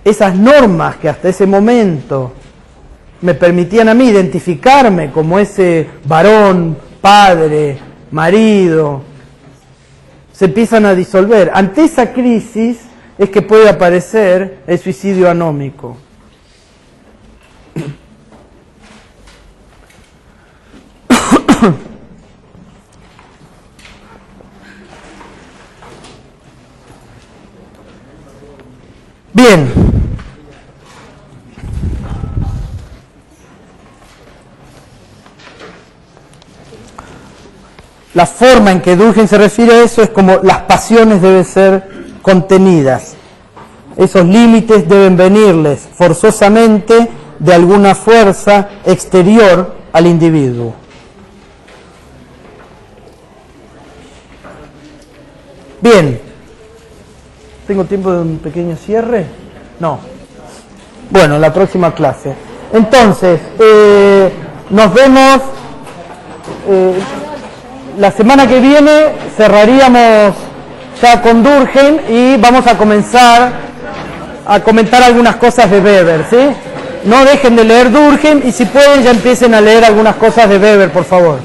Esas normas que hasta ese momento me permitían a mí identificarme como ese varón, padre, marido, se empiezan a disolver. Ante esa crisis es que puede aparecer el suicidio anómico. Bien. La forma en que Durkheim se refiere a eso es como las pasiones deben ser contenidas. Esos límites deben venirles forzosamente de alguna fuerza exterior al individuo. Bien. ¿Tengo tiempo de un pequeño cierre? No. Bueno, la próxima clase. Entonces, nos vemos la semana que viene, cerraríamos ya con Durkheim y vamos a comenzar a comentar algunas cosas de Weber, ¿sí? No dejen de leer Durkheim y si pueden ya empiecen a leer algunas cosas de Weber, por favor.